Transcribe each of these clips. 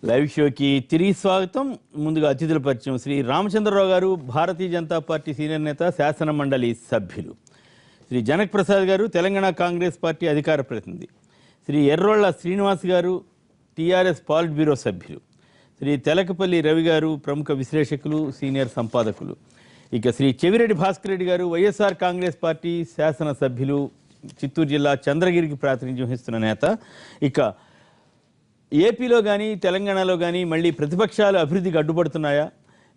Live షోకి తిరిగి స్వాగతం. ముందుగా అతిథుల పరిచయం. శ్రీ రామచంద్రరావు గారు, భారతీయ జనతా పార్టీ సీనియర్ నేత, శాసన మండలి సభ్యులు. శ్రీ జనక్ ప్రసాద్ గారు, తెలంగాణ కాంగ్రెస్ పార్టీ అధికార ప్రతినిధి. శ్రీ ఎర్రోళ్ల శ్రీనివాస్ గారు, టీఆర్ఎస్ పాలిట్ బ్యూరో సభ్యులు. శ్రీ తెలకపల్లి రవి గారు, ప్రముఖ విశ్లేషకులు, సీనియర్ సంపాదకులు. ఇక శ్రీ చెవిరెడ్డి భాస్కర్ రెడ్డి గారు, వైఎస్ఆర్ కాంగ్రెస్ పార్టీ శాసన సభ్యులు, చిత్తూరు జిల్లా చంద్రగిరికి ప్రాతినిధ్యం వహిస్తున్న నేత. ఇక ఏపీలో కానీ తెలంగాణలో కానీ మళ్ళీ ప్రతిపక్షాలు అభివృద్ధికి అడ్డుపడుతున్నాయా?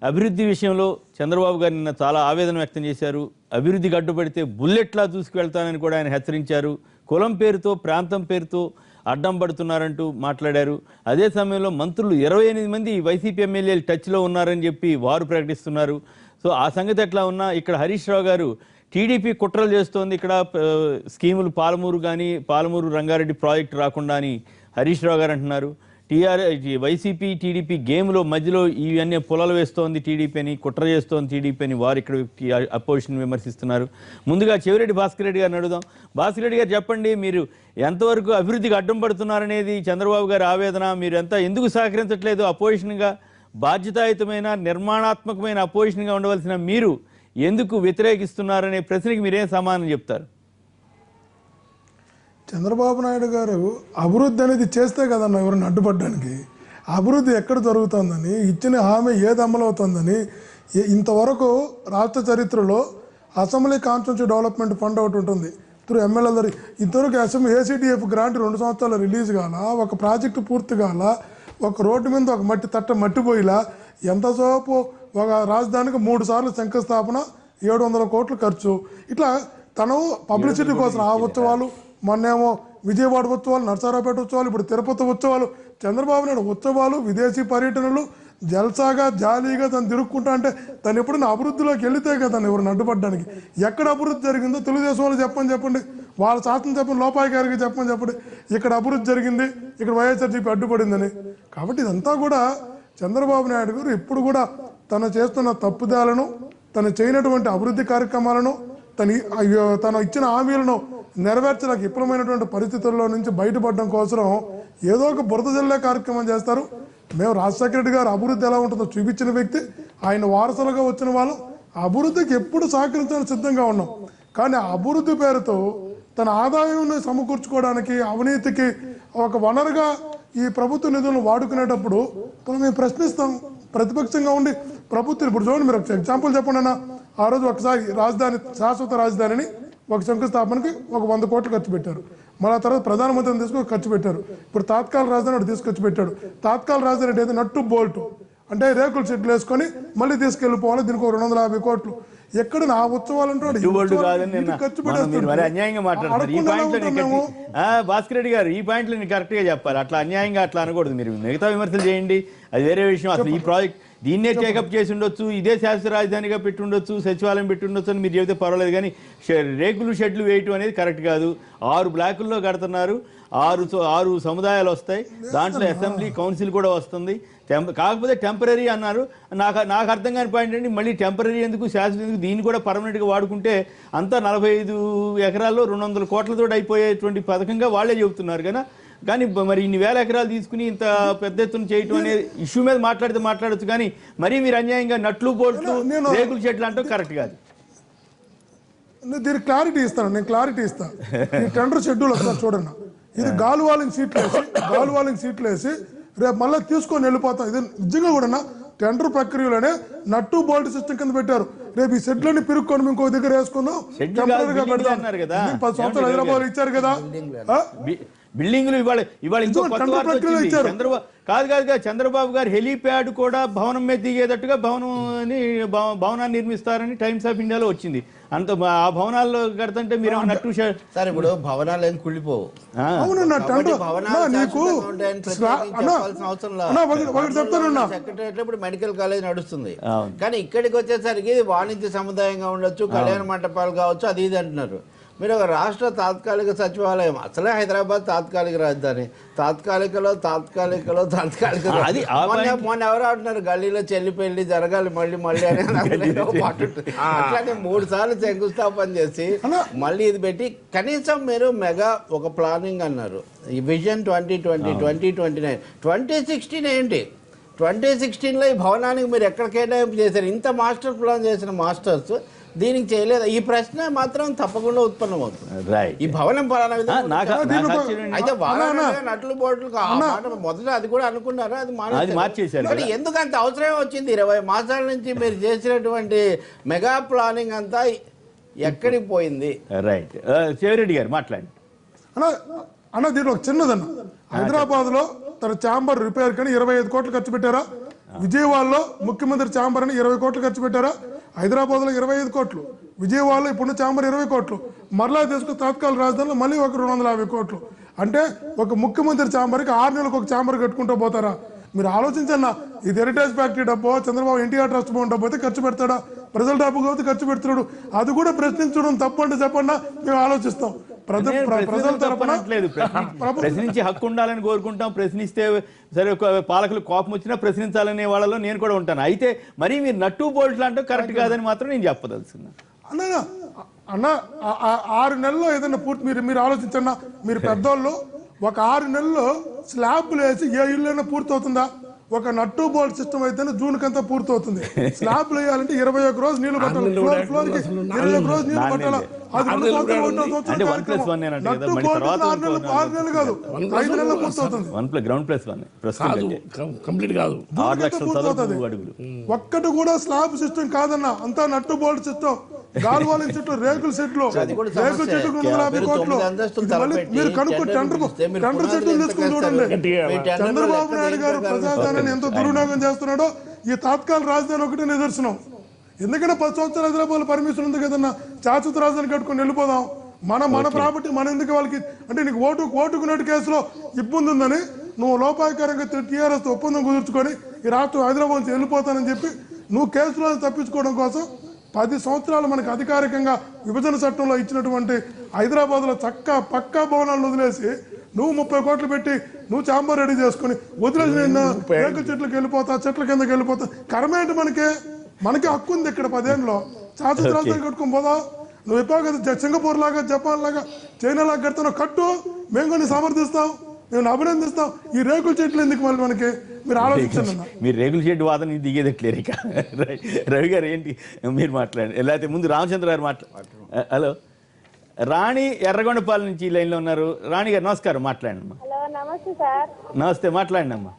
అభివృద్ధి విషయంలో చంద్రబాబు గారు నిన్న చాలా ఆవేదన వ్యక్తం చేశారు. అభివృద్ధికి అడ్డుపడితే బుల్లెట్లా దూసుకువెళ్తానని కూడా ఆయన హెచ్చరించారు. కులం పేరుతో, ప్రాంతం పేరుతో అడ్డం పడుతున్నారంటూ మాట్లాడారు. అదే సమయంలో మంత్రులు 28 మంది వైసీపీ ఎమ్మెల్యేలు టచ్లో ఉన్నారని చెప్పి వారు ప్రకటిస్తున్నారు. సో ఆ సంగతి ఎట్లా ఉన్నా ఇక్కడ హరీష్ రావు గారు టీడీపీ కుట్రలు చేస్తోంది, ఇక్కడ స్కీములు పాలమూరు రంగారెడ్డి ప్రాజెక్టు రాకుండా అని హరీష్ రావు గారు అంటున్నారు. వైసీపీ టీడీపీ గేమ్లో మధ్యలో ఇవన్నీ పొలాలు వేస్తోంది టీడీపీ అని, కుట్ర చేస్తోంది టీడీపీ అని వారు ఇక్కడ అపోజిషన్ విమర్శిస్తున్నారు. ముందుగా చెవిరెడ్డి భాస్కర్ రెడ్డి గారిని అడుగుదాం. భాస్కర్ రెడ్డి గారు చెప్పండి, మీరు ఎంతవరకు అభివృద్ధికి అడ్డం పడుతున్నారనేది చంద్రబాబు గారి ఆవేదన. మీరు ఎందుకు సహకరించట్లేదు? అపోజిషన్గా బాధ్యతాయుతమైన నిర్మాణాత్మకమైన అపోజిషన్గా ఉండవలసిన మీరు ఎందుకు వ్యతిరేకిస్తున్నారనే ప్రశ్నకి మీరేం సమాధానం చెప్తారు? చంద్రబాబు నాయుడు గారు అభివృద్ధి అనేది చేస్తే కదన్నా ఎవరిని అడ్డుపడడానికి. అభివృద్ధి ఎక్కడ జరుగుతుందని, ఇచ్చిన హామీ ఏది అమలవుతుందని ఇంతవరకు రాష్ట్ర చరిత్రలో అసెంబ్లీ కాన్స్టిట్యూన్సీ డెవలప్మెంట్ ఫండ్ ఒకటి ఉంటుంది త్రూ ఎమ్మెల్యేల. ఇంతవరకు ఏసీడీఎఫ్ గ్రాంట్ 2 సంవత్సరాలు రిలీజ్ కాల, ఒక ప్రాజెక్టు పూర్తి కాల, ఒక రోడ్డు మీద ఒక మట్టిపోయిలా, ఎంతసేపు ఒక రాజధానికి 3 సార్లు శంకుస్థాపన, 700 కోట్లు ఖర్చు. ఇట్లా తను పబ్లిసిటీ కోసం ఆ ఉత్సవాలు, మొన్నేమో విజయవాడ ఉత్సవాలు, నర్సారావుపేట ఉత్సవాలు, ఇప్పుడు తిరుపతి ఉత్సవాలు, చంద్రబాబు నాయుడు ఉత్సవాలు, విదేశీ పర్యటనలు, జల్సాగా జాలీగా తను తిరుక్కుంటా. అంటే తను ఎప్పుడైనా అభివృద్ధిలోకి వెళితే కదా ఎవరిని అడ్డుపడడానికి. ఎక్కడ అభివృద్ధి జరిగిందో తెలుగుదేశం వాళ్ళు చెప్పండి, వాళ్ళ శాసనం చెప్పండి, లోపాయికారికి చెప్పండి ఇక్కడ అభివృద్ధి జరిగింది, ఇక్కడ వైఎస్ఆర్సీపీ అడ్డుపడిందని. కాబట్టి ఇదంతా కూడా చంద్రబాబు నాయుడు గారు ఇప్పుడు కూడా తను చేస్తున్న తప్పుదాలను, తను చేయనటువంటి అభివృద్ధి కార్యక్రమాలను, తను ఇచ్చిన హామీలను నెరవేర్చడానికి విఫలమైనటువంటి పరిస్థితుల్లో నుంచి బయటపడడం కోసం ఏదో ఒక బురద జల్లే కార్యక్రమం చేస్తారు. మేము రాజశేఖర రెడ్డి గారు అభివృద్ధి ఎలా ఉంటుందో చూపించిన వ్యక్తి, ఆయన వారసులుగా వచ్చిన వాళ్ళు అభివృద్ధికి ఎప్పుడు సహకరించడానికి సిద్ధంగా ఉన్నాం. కానీ అభివృద్ధి పేరుతో తన ఆదాయాన్ని సమకూర్చుకోవడానికి, అవినీతికి ఒక వనరుగా ఈ ప్రభుత్వ నిధులను వాడుకునేటప్పుడు మేము ప్రశ్నిస్తాం. ప్రతిపక్షంగా ఉండి ప్రభుత్వం ఇప్పుడు చూడండి, మీరు ఎగ్జాంపుల్ చెప్పండి అన్న. ఆ రోజు ఒకసారి శాశ్వత రాజధానిని ఒక శంకుస్థాపనకి 100 కోట్లు ఖర్చు పెట్టారు. మళ్ళీ తర్వాత ప్రధానమంత్రిని తీసుకొని ఖర్చు పెట్టారు. ఇప్పుడు తాత్కాల రాజధాని ఒకటి తీసుకొచ్చి పెట్టాడు. తాత్కాల రాజధాని అయితే నట్టు బోల్టు, అంటే రేకులు షెడ్లు వేసుకొని మళ్ళీ తీసుకెళ్ళిపోవాలి. దీనికి 250 కోట్లు. ఎక్కడ నా ఉత్సవాలు భాస్కర్ రెడ్డి గారు, ఈ పాయింట్లు నేను కరెక్ట్ గా చెప్పాలి. అట్లా అన్యాయంగా అట్లా అనకూడదు. మీరు మిగతా విమర్శలు చేయండి, అది వేరే విషయం. అసలు ఈ ప్రాజెక్ట్ దీన్నే టేకప్ చేసి ఉండొచ్చు, ఇదే శాస్త్ర రాజధానిగా పెట్టి ఉండొచ్చు, సచివాలయం పెట్టి ఉండొచ్చు అని మీరు చెబితే పర్వాలేదు. కానీ రేకులు షెడ్లు వేయటం అనేది కరెక్ట్ కాదు. 6 బ్లాకుల్లో కడుతున్నారు, 6 సముదాయాలు వస్తాయి, దాంట్లో అసెంబ్లీ కౌన్సిల్ కూడా వస్తుంది. కాకపోతే టెంపరీ అన్నారు. నాకు అర్థం కాని పాయింట్ అండి, మళ్ళీ టెంపరీ ఎందుకు, శాశ్వత ఎందుకు? దీన్ని కూడా పర్మనెంట్గా వాడుకుంటే అంతా 45 ఎకరాల్లో 200 కోట్లతో అయిపోయేటువంటి పథకంగా వాళ్ళే చెబుతున్నారు కదా. కానీ మరి ఇన్ని వేల ఎకరాలు తీసుకుని ఇంత పెద్ద ఎత్తున చేయటం అనే ఇష్యూ మీద మాట్లాడచ్చు. కానీ మరీ మీరు అన్యాయంగా నట్లు బోట్లు రేకుల చెట్లు అంటే కరెక్ట్ కాదు. దీనికి క్లారిటీ ఇస్తాను, నేను క్లారిటీ ఇస్తాను. ఈ టెండర్ షెడ్యూల్ వస్తారు చూడండి. ఇది గాలువాలింగ్ సీట్లు వేసి రేపు మళ్ళీ తీసుకొని వెళ్ళిపోతాం. ఇది నిజంగా కూడా టెండర్ ప్రక్రియలోనే నట్టు బోల్ట్ సిస్టమ్ కింద పెట్టారు. రేపు ఈ సెట్లని పిరుక్కొని ఇంకో దగ్గర వేసుకుందాం, టెంపరీగా పెడతాం. 10 సంవత్సరాలు హైదరాబాద్ ఇచ్చారు కదా బిల్డింగ్లు. ఇవాళ ఇంకో కొత్త వార్త వచ్చింది. చంద్రబాబు గారు హెలీప్యాడ్ కూడా భవనం మీద దిగేటట్టుగా భవనాన్ని నిర్మిస్తారని టైమ్స్ ఆఫ్ ఇండియాలో వచ్చింది. అంత ఆ భవనాల్లో కడుతుంటే మీరు నట్టు సార్ ఇప్పుడు భవనాలు ఏం కుళ్ళిపోవు. సెక్రటరియట్ ఇప్పుడు మెడికల్ కాలేజ్ నడుస్తుంది. కానీ ఇక్కడికి వచ్చేసరికి వాణిజ్య సముదాయంగా ఉండొచ్చు, కళ్యాణ మంటపాలు కావచ్చు, అది ఇది అంటున్నారు. మీరు ఒక రాష్ట్ర తాత్కాలిక సచివాలయం, అసలే హైదరాబాద్ తాత్కాలిక రాజధాని, తాత్కాలికలో అది మొన్న ఎవరు అంటున్నారు గల్లీలో చెల్లి పెళ్లి జరగాలి మళ్ళీ మళ్ళీ అని పాటు ఉంటుంది. అట్లానే 3 సార్లు శంకుస్థాపన చేసి మళ్ళీ ఇది పెట్టి కనీసం మీరు మెగా ఒక ప్లానింగ్ అన్నారు, ఈ విజన్ 2020, 2029, 2016 ఏంటి, 2016లో ఈ భవనానికి మీరు ఎక్కడ కేటాయింపు చేశారు? ఇంత మాస్టర్ ప్లాన్ చేసిన మాస్టర్స్ దీనికి చేయలేదు. ఈ ప్రశ్న మాత్రం తప్పకుండా ఉత్పన్నమవుతుంది. ఈ భవనం పలానా విధంగా అయితే నట్లు బోట్లు మొదట అది కూడా అనుకున్నారా, అది మార్చేశారు. ఎందుకు అంత అవసరం వచ్చింది? 20 మాసాల నుంచి మీరు చేసినటువంటి మెగా ప్లానింగ్ అంతా ఎక్కడికి పోయింది? రైట్, శివరెడ్డి గారు మాట్లాడండి. అన్న దీంట్లో ఒక చిన్నదన్న, హైదరాబాద్ లో తన ఛాంబర్ రిపేర్ కానీ 25 కోట్లు ఖర్చు పెట్టారా? విజయవాడలో ముఖ్యమంత్రి ఛాంబర్ అని 20 కోట్లు ఖర్చు పెట్టారా? హైదరాబాద్ లో 25 కోట్లు, విజయవాడలో ఇప్పుడు ఛాంబర్ 20 కోట్లు, మరలా తీసుకుని తాత్కాలిక రాజధానిలో మళ్ళీ ఒక 250 కోట్లు. అంటే ఒక ముఖ్యమంత్రి ఛాంబర్కి 6 నెలలకు ఒక ఛాంబర్ కట్టుకుంటూ పోతారా? మీరు ఆలోచించన్నా, ఇది హెరిటేజ్ ఫ్యాక్టరీ డబ్బో చంద్రబాబు ఎన్టీఆర్ ట్రస్ట్ భవన్ డబ్బు అయితే ఖర్చు పెడతాడా? ప్రజల డబ్బు కాబట్టి ఖర్చు పెడుతున్నాడు. అది కూడా ప్రశ్నించడం తప్పంటే చెప్పండి, మేము ఆలోచిస్తాం. ప్రజల తరపున ప్రశ్నించే హక్కు ఉండాలని కోరుకుంటాం. ప్రశ్నిస్తే సరే, పాలకులు కోపం వచ్చినా ప్రశ్నించాలనే వాళ్ళలో నేను కూడా ఉంటాను. అయితే మరి మీరు నట్టు బోల్ట్లు అంటే కరెక్ట్ కాదని మాత్రం నేను చెప్పదలుచున్నా. అన్న 6 నెలల్లో ఏదైనా పూర్తి మీరు ఆలోచించన్నా, మీరు పెద్దోళ్ళు ఒక 6 నెలల్లో స్లాబ్లు వేసి ఏ ఇల్లు అయినా పూర్తి అవుతుందా? ఒక నట్టు బోల్ట్ సిస్టమ్ అయితేనే జూన్ కంతా పూర్తి అవుతుంది. స్లాబ్లు వేయాలంటే 21 రోజు నీళ్లు పట్టాలి, ఫ్లోర్ కి 21 రోజు నీళ్లు పట్టాలి. అది 2 సంవత్సరాలు నట్టు బోల్ట్ 6 నెలలు కాదు, 5 నెలలు పూర్తి అవుతుంది. ఒక్కటి కూడా స్లాబ్ సిస్టమ్ కాదన్న, అంతా నట్టు బోల్ట్ సిస్టమ్. గాల్వాలిన చెట్టు, రేకుల చెట్లు, రేకుల చెట్టు 250 కోట్లు. మీరు కనుక్కో టెండర్ చెట్లు తీసుకుని చూడండి. చంద్రబాబు నాయుడు గారు ప్రజాధనాన్ని ఎంత దుర్వినియోగం చేస్తున్నాడో ఈ తాత్కాలిక రాజధాని ఒకటే నిదర్శనం. ఎందుకంటే 10 సంవత్సరాలు హైదరాబాద్ పర్మిషన్ ఉంది కదన్నా, శాశ్వత రాజధాని కట్టుకొని వెళ్ళిపోదాం. మన ప్రాపర్టీ మన ఎందుకు వాళ్ళకి అంటే, నీకు ఓటుకున్నట్టు కేసులో ఇబ్బంది ఉందని నువ్వు లోపాయకరంగా టీఆర్ఎస్ ఒప్పందం కుదుర్చుకొని ఈ రాష్ట్రం హైదరాబాద్ నుంచి వెళ్ళిపోతానని చెప్పి నువ్వు కేసులో తప్పించుకోవడం కోసం 10 సంవత్సరాలు మనకు అధికారికంగా విభజన చట్టంలో ఇచ్చినటువంటి హైదరాబాద్లో పక్కా భవనాలను వదిలేసి నువ్వు 30 కోట్లు పెట్టి నువ్వు ఛాంబర్ రెడీ చేసుకుని వదిలేసి రేకుల చెట్లకు వెళ్ళిపోతా, చెట్ల కిందకి వెళ్ళిపోతా. కరమేంటి మనకి హక్కు ఉంది ఇక్కడ 10 ఏళ్ళలో శాశ్వత రాజధాని కట్టుకుని పోదా. నువ్వు ఎప్పుడు సింగపూర్ లాగా, జపాన్ లాగా, చైనా లాగా కడుతున్నావు, కట్టు, మేము కొన్ని సమర్థిస్తాం, మేము అభినందిస్తాం. ఈ రేకుల చెట్లు ఎందుకు మళ్ళీ మనకి? మీరు ఆలోచించండి. మీరు రేకుల చెట్టు వాదన దిగేదట్లేరు ఇక. రవి గారు ఏంటి మీరు మాట్లాడండి, లేకపోతే ముందు రామచంద్ర గారు హలో, రాణి ఎర్రగొండపాలెం నుంచి లైన్లో ఉన్నారు. రాణి గారు నమస్కారం, మాట్లాడండి అమ్మా. నమస్తే సార్. నమస్తే, మాట్లాడండి అమ్మా.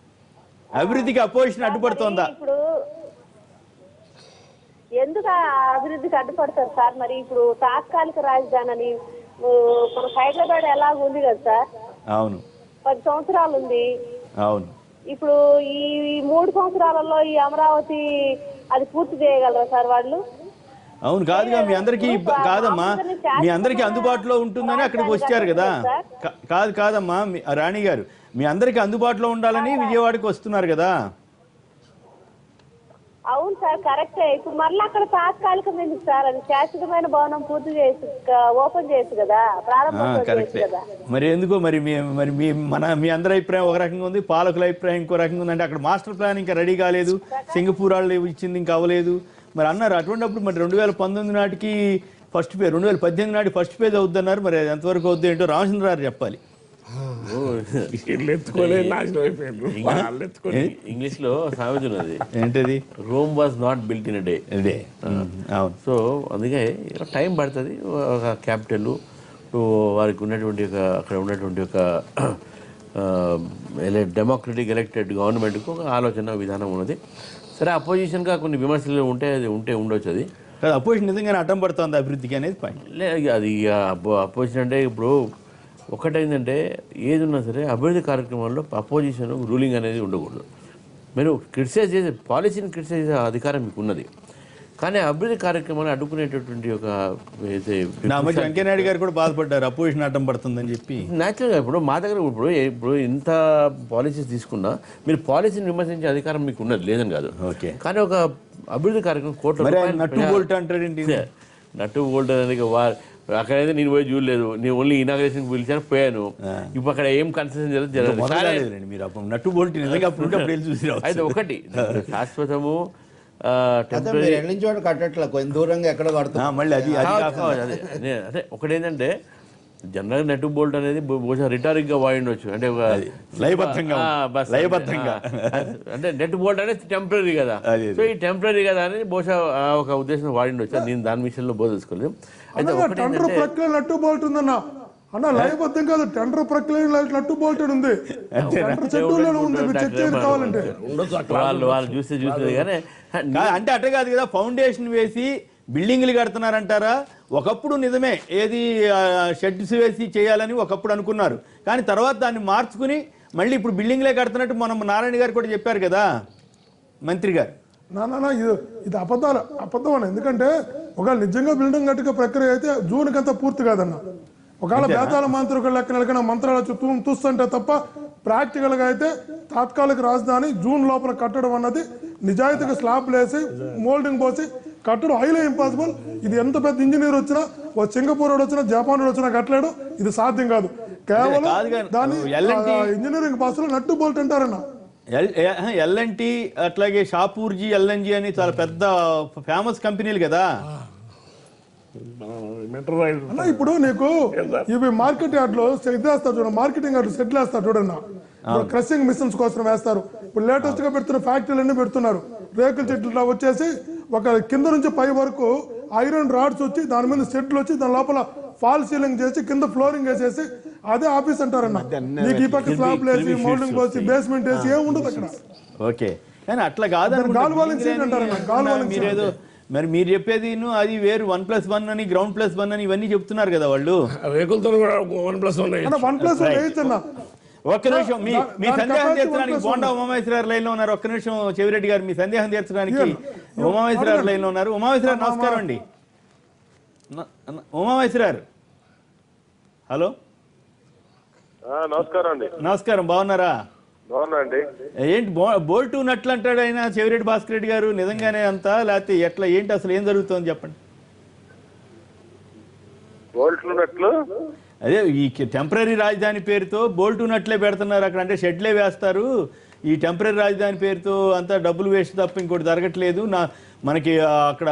అభివృద్ధికి అపోజిషన్ అడ్డుపడుతోందా? ఇప్పుడు ఎందుకు అభివృద్ధికి అడ్డుపడతారు సార్? మరి ఇప్పుడు తాత్కాలిక రాజధాని అని మన హైదరాబాద్ ఎలాగ ఉంది కదా సార్, అవును 10 సంవత్సరాలు ఉంది. అవును, ఇప్పుడు ఈ 3 సంవత్సరాలలో ఈ అమరావతి అది పూర్తి చేయగలరా సార్ వాళ్ళు? అవును, కాదుగా మీ అందరికీ కాదమ్మా, మీ అందరికీ అందుబాటులో ఉంటుందని అక్కడికి వచ్చారు కదా. కాదమ్మా రాణి గారు, మీ అందరికీ అందుబాటులో ఉండాలని విజయవాడకి వస్తున్నారు కదా. అవును సార్, కరెక్టే. ఇప్పుడు మళ్ళీ అక్కడ తాత్కాలికం ఎందుకు సార్? అది శాశ్వతమైన భవనం పూర్తి చేసి ఓపెన్ చేసి కదా, ప్రారంభం కదా. మరి ఎందుకో మరి మీ అందరి అభిప్రాయం ఒక రకంగా ఉంది, పాలకుల అభిప్రాయం ఇంకో రకంగా ఉంది. అంటే అక్కడ మాస్టర్ ప్లాన్ ఇంకా రెడీ కాలేదు, సింగపూర్ వాళ్ళు ఇచ్చింది ఇంకా అవ్వలేదు మరి అన్నారు. అటువంటిప్పుడు మరి 2019 నాటికి ఫస్ట్ పేజ్, 2018 నాటి ఫస్ట్ పేజ్ అవుద్దన్నారు. మరి అది ఎంతవరకు అవుద్ది ఏంటో రామచంద్ర గారు చెప్పాలి. ఇంగ్లీష్ లో సామెత ఉన్నది ఏంటది? Rome was not built in day. So అందుకే టైం పడుతుంది. ఒక క్యాపిటల్ వారికి ఉన్నటువంటి అక్కడ ఉన్నటువంటి ఒక డెమోక్రటిక్ ఎలక్టెడ్ గవర్నమెంట్కు ఒక ఆలోచన విధానం ఉన్నది. సరే, అపోజిషన్గా కొన్ని విమర్శలు ఉండొచ్చు. అది అపోజిషన్ నిజంగానే అడ్డం పడుతుంది అభివృద్ధికి అనేది పాయింట్. అది అపోజిషన్ అంటే ఇప్పుడు ఒకటేంటంటే ఏది ఉన్నా సరే అభివృద్ధి కార్యక్రమాల్లో అపోజిషన్ రూలింగ్ అనేది ఉండకూడదు. మీరు క్రిటిసైజ్ చేసే పాలసీని క్రిటిసైజ్ చేసే అధికారం మీకు ఉన్నది, కానీ అభివృద్ధి కార్యక్రమాన్ని అడ్డుకునేటటువంటి ఒక వెంకయ్యనాయుడు గారు కూడా బాధపడ్డారు అపోజిషన్ అడ్డం పడుతుందని చెప్పి. న్యాచురల్గా ఇప్పుడు మా దగ్గర ఇప్పుడు ఇంత పాలసీస్ తీసుకున్నా మీరు పాలసీని విమర్శించే అధికారం మీకు ఉన్నది లేదని కాదు. ఓకే, కానీ ఒక అభివృద్ధి కార్యక్రమం కోట్ల నట్టు బోల్ట్ అంటారేంటి? నట్టు బోల్ట్ అనేది అక్కడైతే నేను పోయి చూడలేదు, నేను ఓన్లీ ఇనాగ్రేషన్ పిలిచాను, పోయాను. ఇప్పుడు అక్కడ ఏం కన్సెషన్ జరగదు. మొదలలేదండి మీరు అప్పుడు నట్టు బోల్ట్ నిజంగా అప్పుడు వెళ్ళి చూసి రావచ్చు. అయితే ఒకటి శాశ్వతము అదే మీరు ఎన్ని చోట కట్టట్లే, కొంచెం దూరంగా ఎక్కడ కడుతున్నా మళ్ళీ అది అదే ఒకటేంటంటే జనరల్ నెట్ బోల్ట్ అనేది బహుశా రిటారిక్ గా వాడి ఉండొచ్చు, అంటే లయబద్ధంగా అంటే నెట్ బోల్ట్ అనేది టెంపరీ కదా, సో ఈ టెంపరీ కదా అని బహుశా ఒక ఉద్దేశం వాడి ఉండొచ్చు. నేను దాని విషయంలో బోధించుకోలేదు. అయితే టెండర్ ప్రక్రియ నట్టు బోల్ట్ ఉందన్న అన్న, లయబద్ధం కాదు, టెండర్ ప్రక్రియ నట్టు బోల్ట్ ఉంది, టెండర్ చెట్టులోనే ఉంది, మీరు చెక్ చేయాలి కావాలంటే. వాళ్ళు చూస్తే కానీ అంటే అట్ట కాదు కదా, ఫౌండేషన్ వేసి బిల్డింగ్లు కడుతున్నారంటారా? ఒకప్పుడు నిజమే, ఏది షెడ్స్ వేసి చేయాలని ఒకప్పుడు అనుకున్నారు, కానీ తర్వాత దాన్ని మార్చుకుని మళ్ళీ ఇప్పుడు బిల్డింగ్లే కడుతున్నట్టు మనం నారాయణ గారు కూడా చెప్పారు కదా మంత్రి గారు. నా ఇది అబద్ధం అన్న. ఎందుకంటే ఒకవేళ నిజంగా బిల్డింగ్ కట్టుక ప్రక్రియ అయితే జూన్కి అంతా పూర్తి కాదన్న. ఒకవేళ బేతాల మంత్రుల లెక్కన మంత్రాల చూస్తుంటే తప్ప ప్రాక్టికల్గా అయితే తాత్కాలిక రాజధాని జూన్ లోపల కట్టడం అన్నది నిజాయితీగా స్లాబ్లు వేసి మోల్డింగ్ పోసి కట్టడం హైలీ ఇంపాసిబుల్. ఇది ఎంత పెద్ద ఇంజనీర్ వచ్చినా, ఓ సింగపూర్ వచ్చినా, జపాన్ వచ్చినా కట్టలేడు, ఇది సాధ్యం కాదు. కేవలం దాని ఇంజనీరింగ్ భాషలో నట్టు బోల్ట్ అంటారన్న. ఎల్ఎన్టీ అట్లాగే షాపూర్జీ ఎల్ఎన్జీ అని చాలా పెద్ద ఫేమస్ కంపెనీలు కదా అన్న. ఇప్పుడు నీకు ఇవి మార్కెట్ యార్డ్ లో వేస్తారు చూడండి, మార్కెటింగ్ యార్డ్ సెటిల్ వేస్తారు చూడన్న, క్రషింగ్ మిషన్స్ కోసం వేస్తారు. ఇప్పుడు లేటెస్ట్ గా పెడుతున్న ఫ్యాక్టరీలు అన్ని పెడుతున్నారు. రేకుల చెట్లు వచ్చేసి ఒక కింద నుంచి పై వరకు ఐరన్ రాడ్స్ వచ్చి దాని మీద సెట్లు వచ్చి దాని లోపల ఫాల్ సీలింగ్ చేసి కింద ఫ్లోరింగ్ వేసేసి అదే ఆఫీస్ అంటారన్న. నీకు ఈ పక్క స్లాబ్ వేసి మోల్డింగ్ పోసి బేస్మెంట్ వేసి ఏం ఉండదు అక్కడ. ఓకే, కానీ అట్లా కాదు మీరేదో మరి మీరు చెప్పేది అది వేరు. 1+1 అని గ్రౌండ్+1 అని ఇవన్నీ చెప్తున్నారు కదా వాళ్ళు. రేకులతో 1+1 ఒక్క నిమిషం, మీ సందేహం తీర్చడానికి బోండా ఉమామహేశ్వరరావు లైన్ లో ఉన్నారు. ఒక్క నిమిషం చెవిరెడ్డి గారు, మీ సందేహం తీర్చడానికి ఉమామహేశ్వరరావు లైన్ లో ఉన్నారు. ఉమామహేశ్వరరావు నమస్కారం అండి. ఉమామహేశ్వరరావు హలో. నమస్కారం అండి. నమస్కారం, బాగున్నారా? బాగున్నా అండి. ఏంటి బోల్టు నట్లు అంటాడు ఆయన చెవిరెడ్డి భాస్కర్ రెడ్డి గారు, నిజంగానే అంతా లేకపోతే ఎట్లా, ఏంటి అసలు ఏం జరుగుతుంది చెప్పండి. బోల్ట్లు నట్లు అదే ఈ టెంపరీ రాజధాని పేరుతో బోల్టు నట్లే పెడుతున్నారు అక్కడ, అంటే షెడ్లే వేస్తారు. ఈ టెంపరీ రాజధాని పేరుతో అంతా డబ్బులు వేస్ట్ తప్ప ఇంకోటి జరగట్లేదు. మనకి అక్కడ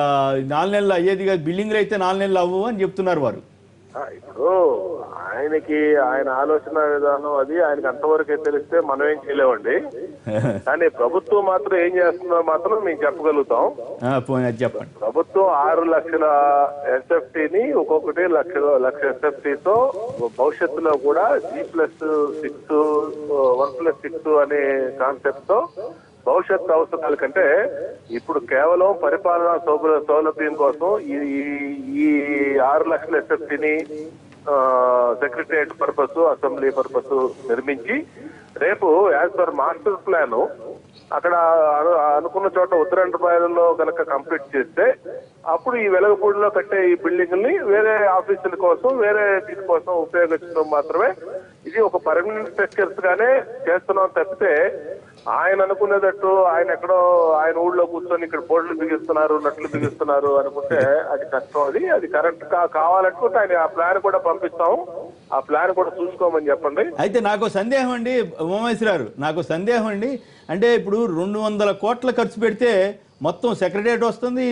4 నెలలు అయ్యేది కాదు, బిల్డింగ్లు అయితే 4 నెలలు అవ్వవు అని చెప్తున్నారు వారు. ఇప్పుడు ఆయనకి ఆయన ఆలోచన విధానం అది ఆయనకి అంతవరకే తెలిస్తే మనం ఏం చేయలేమండి. కానీ ప్రభుత్వం మాత్రం ఏం చేస్తుందో మాత్రం మేము చెప్పగలుగుతాం. చెప్పండి. ప్రభుత్వం 6 లక్షల ఎస్ఎఫ్టీని ఒక్కొక్కటి లక్ష ఎస్ఎఫ్టీతో భవిష్యత్తులో కూడా G+6 1+6 అనే కాన్సెప్ట్ తో భవిష్యత్తు అవసరాల కంటే ఇప్పుడు కేవలం పరిపాలనా సౌలభ్యం కోసం ఈ 6 లక్షల ఎస్ఎఫ్టీని సెక్రటరియట్ పర్పస్, అసెంబ్లీ పర్పస్ నిర్మించి రేపు యాజ్ పర్ మాస్టర్ ప్లాన్ అక్కడ అనుకున్న చోట ఉత్తరాంధ్రపాయలలో కనుక కంప్లీట్ చేస్తే అప్పుడు ఈ వెలగపూడిలో కట్టే ఈ బిల్డింగ్ ని వేరే ఆఫీసుల కోసం, వేరే దీని కోసం ఉపయోగించడం మాత్రమే. ఇది ఒక పర్మనెంట్ స్ట్రక్చర్స్ గానే చేస్తున్నాం తప్పితే ఆయన అనుకునేటట్టు ఆయన ఎక్కడో ఆయన ఊళ్ళో కూర్చొని ఇక్కడ బోర్డులు బిగిస్తున్నారు, నట్లు బిగిస్తున్నారు అనుకుంటే అది కష్టం. అది కరెక్ట్ కావాలనుకుంటే ఆయన ఆ ప్లాన్ కూడా పంపిస్తాము, ఆ ప్లాన్ కూడా చూసుకోమని చెప్పండి. అయితే నాకు సందేహం అండి ఉమామహేశ్వరరావు, నాకు సందేహం అండి. అంటే ఇప్పుడు 200 కోట్ల ఖర్చు పెడితే మొత్తం సెక్రటరియట్ వస్తుంది,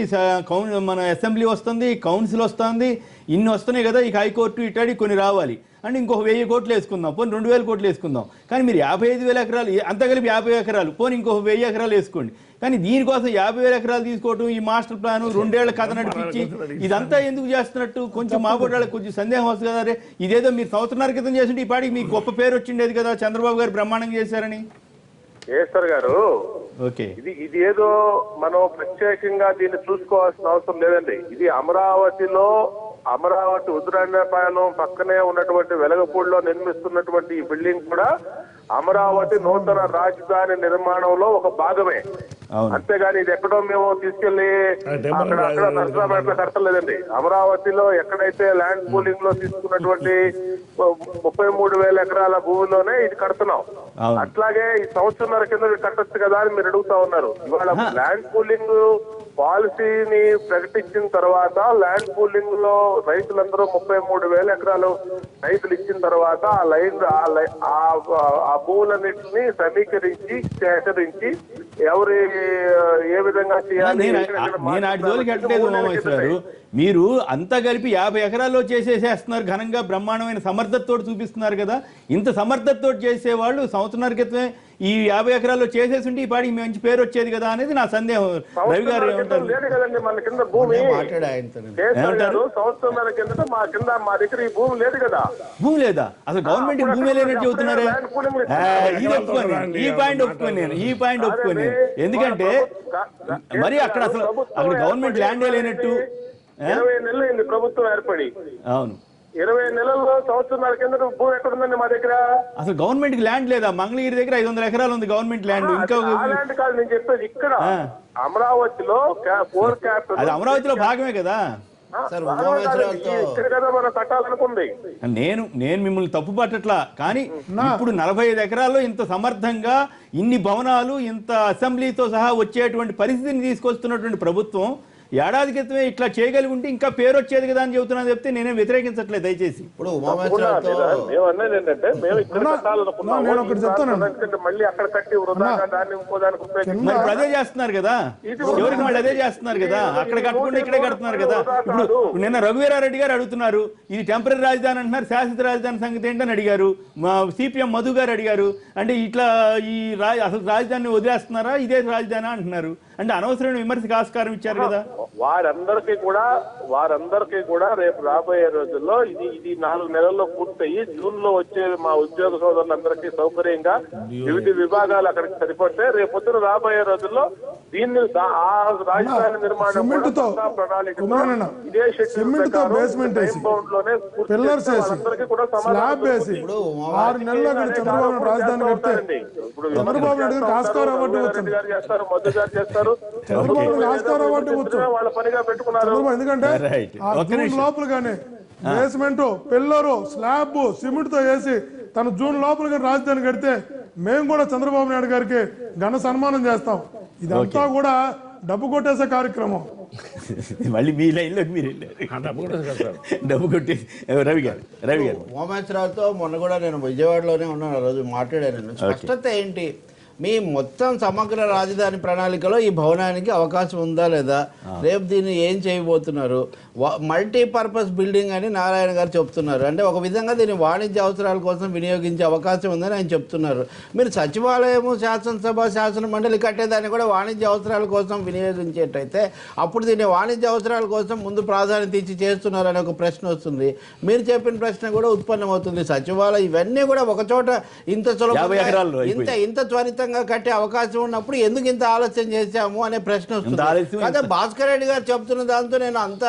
మన అసెంబ్లీ వస్తుంది, కౌన్సిల్ వస్తుంది, ఇన్ని వస్తున్నాయి కదా. ఇక హైకోర్టు ఇటాడి కొన్ని రావాలి అంటే ఇంకొక 1000 కోట్లు వేసుకుందాం, పోనీ 2000 కోట్లు వేసుకుందాం. కానీ మీరు 55,000 ఎకరాలు అంతా కలిపి 50 ఎకరాలు, పోనీ ఇంకొక 1000 ఎకరాలు వేసుకోండి. కానీ దీనికోసం 50,000 ఎకరాలు తీసుకోవటం, ఈ మాస్టర్ ప్లాన్ 2 ఏళ్ల కథ నడిపించి ఇదంతా ఎందుకు చేస్తున్నట్టు కొంచెం మాబోటాళ్ళకి కొంచెం సందేహం వస్తుంది కదా. అరే ఇదేదో మీరు సంవత్సరాల క్రితం చేసింటే ఈ పాటికి మీకు గొప్ప పేరు వచ్చిండేది కదా, చంద్రబాబు గారు బ్రహ్మాండంగా చేశారని. కేసర్ గారు, ఓకే, ఇది ఏదో మనం ప్రత్యేకంగా దీన్ని చూసుకోవాల్సిన అవసరం లేదండి. ఇది అమరావతి ఉత్తరాంధ్రపాలెం పక్కనే ఉన్నటువంటి వెలగపూడిలో నిర్మిస్తున్నటువంటి ఈ బిల్డింగ్ కూడా అమరావతి నూతన రాజధాని నిర్మాణంలో ఒక భాగమే. అంతేగాని ఇది ఎక్కడో మేము తీసుకెళ్లి అక్కడ కట్టలేదండి. అమరావతిలో ఎక్కడైతే ల్యాండ్ పూలింగ్ లో తీసుకున్నటువంటి 33,000 ఎకరాల భూమిలోనే ఇది కడుతున్నాం. అట్లాగే ఈ సంవత్సరంన్నర కింద కట్టొచ్చు కదా అని మీరు అడుగుతా ఉన్నారు. ఇవాళ ల్యాండ్ పూలింగ్ పాలసీని ప్రకటించిన తర్వాత ల్యాండ్ పూలింగ్ లో రైతులందరూ 33,000 ఎకరాలు రైతులు ఇచ్చిన తర్వాత ఆ భూములన్నింటినీ సమీకరించి సేకరించి ఎవరు ఏ విధంగా చేయాలి. నేను ఆటి జోలికి ఎట్టలేదు ఉమామహేశ్వర గారు. మీరు అంతా కలిపి 50 ఎకరాల్లో చేసేసేస్తున్నారు, ఘనంగా బ్రహ్మాండమైన సమర్థతతో చూపిస్తున్నారు కదా. ఇంత సమర్థతతో చేసేవాళ్ళు సంవత్సరాల క్రితమే ఈ 50 ఎకరాల్లో చేసేసి ఉంటే ఈ పాడికి మంచి పేరు వచ్చేది కదా అనేది నా సందేహం. రవి గారు ఏమంటారు? లేదు కదండి మన కింద భూమి సంవత్సరాల కింద మా దగ్గర ఈ భూమి లేదు కదా. భూమి లేదా? అసలు గవర్నమెంట్ భూమి లేనట్టు చెబుతున్నారే. ఇది ఒప్పుకోను, ఈ పాయింట్ ఒప్పుకోను. ఎందుకంటే మరి అక్కడ అసలు అక్కడ గవర్నమెంట్ ల్యాండే లేనట్టు. 20 నెలలు అయింది ప్రభుత్వం ఏర్పడి. అవును, 20 నెలల్లో సంవత్సరాల కింద భూమి ఎక్కడ ఉందండి మా దగ్గర? అసలు గవర్నమెంట్ కి ల్యాండ్ లేదా? మంగళగిరి దగ్గర 500 ఎకరాలు ఉంది గవర్నమెంట్ ల్యాండ్. ఇంకా ల్యాండ్ కాదు నేను చెప్పేది, ఇక్కడ అమరావతిలో 4 క్యాపిటల్. అది అమరావతిలో భాగమే కదా. ఇక్కడ కదా మనం కట్టాలనుకుంది. నేను మిమ్మల్ని తప్పు పట్టట్లా, కానీ ఇప్పుడు 45 ఎకరాల్లో ఇంత సమర్థంగా ఇన్ని భవనాలు ఇంత అసెంబ్లీతో సహా వచ్చేటువంటి పరిస్థితిని తీసుకొస్తున్నటువంటి ప్రభుత్వం ఏడాది క్రితమే ఇట్లా చేయగలిగి ఉంటే ఇంకా పేరు వచ్చేది కదా అని చెబుతున్నా. చెప్తే నేనేం వ్యతిరేకించట్లేదు దయచేసి. ఇప్పుడు మళ్ళీ అక్కడ కట్టి మరి ఇప్పుడు అదే చేస్తున్నారు కదా, ఎవరికి మళ్ళీ అదే చేస్తున్నారు కదా. అక్కడ కట్టకుండా ఇక్కడే కడుతున్నారు కదా. ఇప్పుడు నిన్న రఘువీరారెడ్డి గారు అడుగుతున్నారు, ఇది టెంపరీ రాజధాని అంటున్నారు, శాశ్వత రాజధాని సంగతి ఏంటని అడిగారు. మా సిపిఎం మధు గారు అడిగారు, అంటే ఇట్లా ఈ అసలు రాజధానిని వదిలేస్తున్నారా, ఇదే రాజధాని అంటున్నారు. అంటే అనవసరమైన విమర్శకు ఆస్కారం ఇచ్చారు కదా. వారందరికీ కూడా రేపు రాబోయే రోజుల్లో ఇది 4 నెలల్లో పూర్తయి జూన్ లో వచ్చే మా ఉద్యోగ సోదరులందరికీ సౌకర్యంగా వివిధ విభాగాలు అక్కడికి సరిపడితే రేపొద్దున రాబోయే రోజుల్లో దీన్ని రాజధాని నిర్మాణం ప్రణాళిక ఇదే షెడ్యూల్ లోనే అందరికీ కూడా స్లాబ్ వేసి 6 నెలల్లో చంద్రబాబు రాజధాని కడితే చంద్రబాబు నాయుడు గారికి ఆస్కార్ అవార్డు వచ్చింది. గారు చేస్తారు, మధు గారు చేస్తారు, చంద్రబాబు ఆస్కార్ అవార్డు వచ్చింది. వాళ్ళ పనిగా పెట్టుకున్నారు. ఎందుకంటే జూన్ లోపలగానే బేస్మెంట్, పిల్లరు, స్లాబ్, సిమెంట్ తో వేసి తను జూన్ లోపలగా రాజధాని కడితే మేము కూడా చంద్రబాబు నాయుడు గారికి ఘన సన్మానం చేస్తాం. ఇదంతా కూడా డబ్బు కొట్టేసే కార్యక్రమం. మళ్ళీ మీ లైన్లో మీరు డబ్బు కొట్టి రవి గారు ఉమామహేశ్వరరావుతో మొన్న కూడా నేను విజయవాడలోనే ఉన్నాను, ఆ రోజు మాట్లాడాను. స్పష్టత ఏంటి? మీ మొత్తం సమగ్ర రాజధాని ప్రణాళికలో ఈ భవనానికి అవకాశం ఉందా లేదా? రేపు దీన్ని ఏం చేయబోతున్నారు? మల్టీపర్పస్ బిల్డింగ్ అని నారాయణ గారు చెప్తున్నారు. అంటే ఒక విధంగా దీన్ని వాణిజ్య అవసరాల కోసం వినియోగించే అవకాశం ఉందని ఆయన చెప్తున్నారు. మీరు సచివాలయము, శాసనసభ, శాసన మండలి కట్టేదాన్ని కూడా వాణిజ్య అవసరాల కోసం వినియోగించేటైతే అప్పుడు దీన్ని వాణిజ్య అవసరాల కోసం ముందు ప్రాధాన్యత ఇచ్చి చేస్తున్నారు అనే ఒక ప్రశ్న వస్తుంది. మీరు చెప్పిన ప్రశ్న కూడా ఉత్పన్నమవుతుంది. సచివాలయం ఇవన్నీ కూడా ఒక చోట ఇంత సులభంగా ఇంత త్వరితంగా కట్టే అవకాశం ఉన్నప్పుడు ఎందుకు ఇంత ఆలస్యం చేశాము అనే ప్రశ్న వస్తుంది. అదే భాస్కర్ రెడ్డి గారు చెప్తున్న దాంతో నేను అంత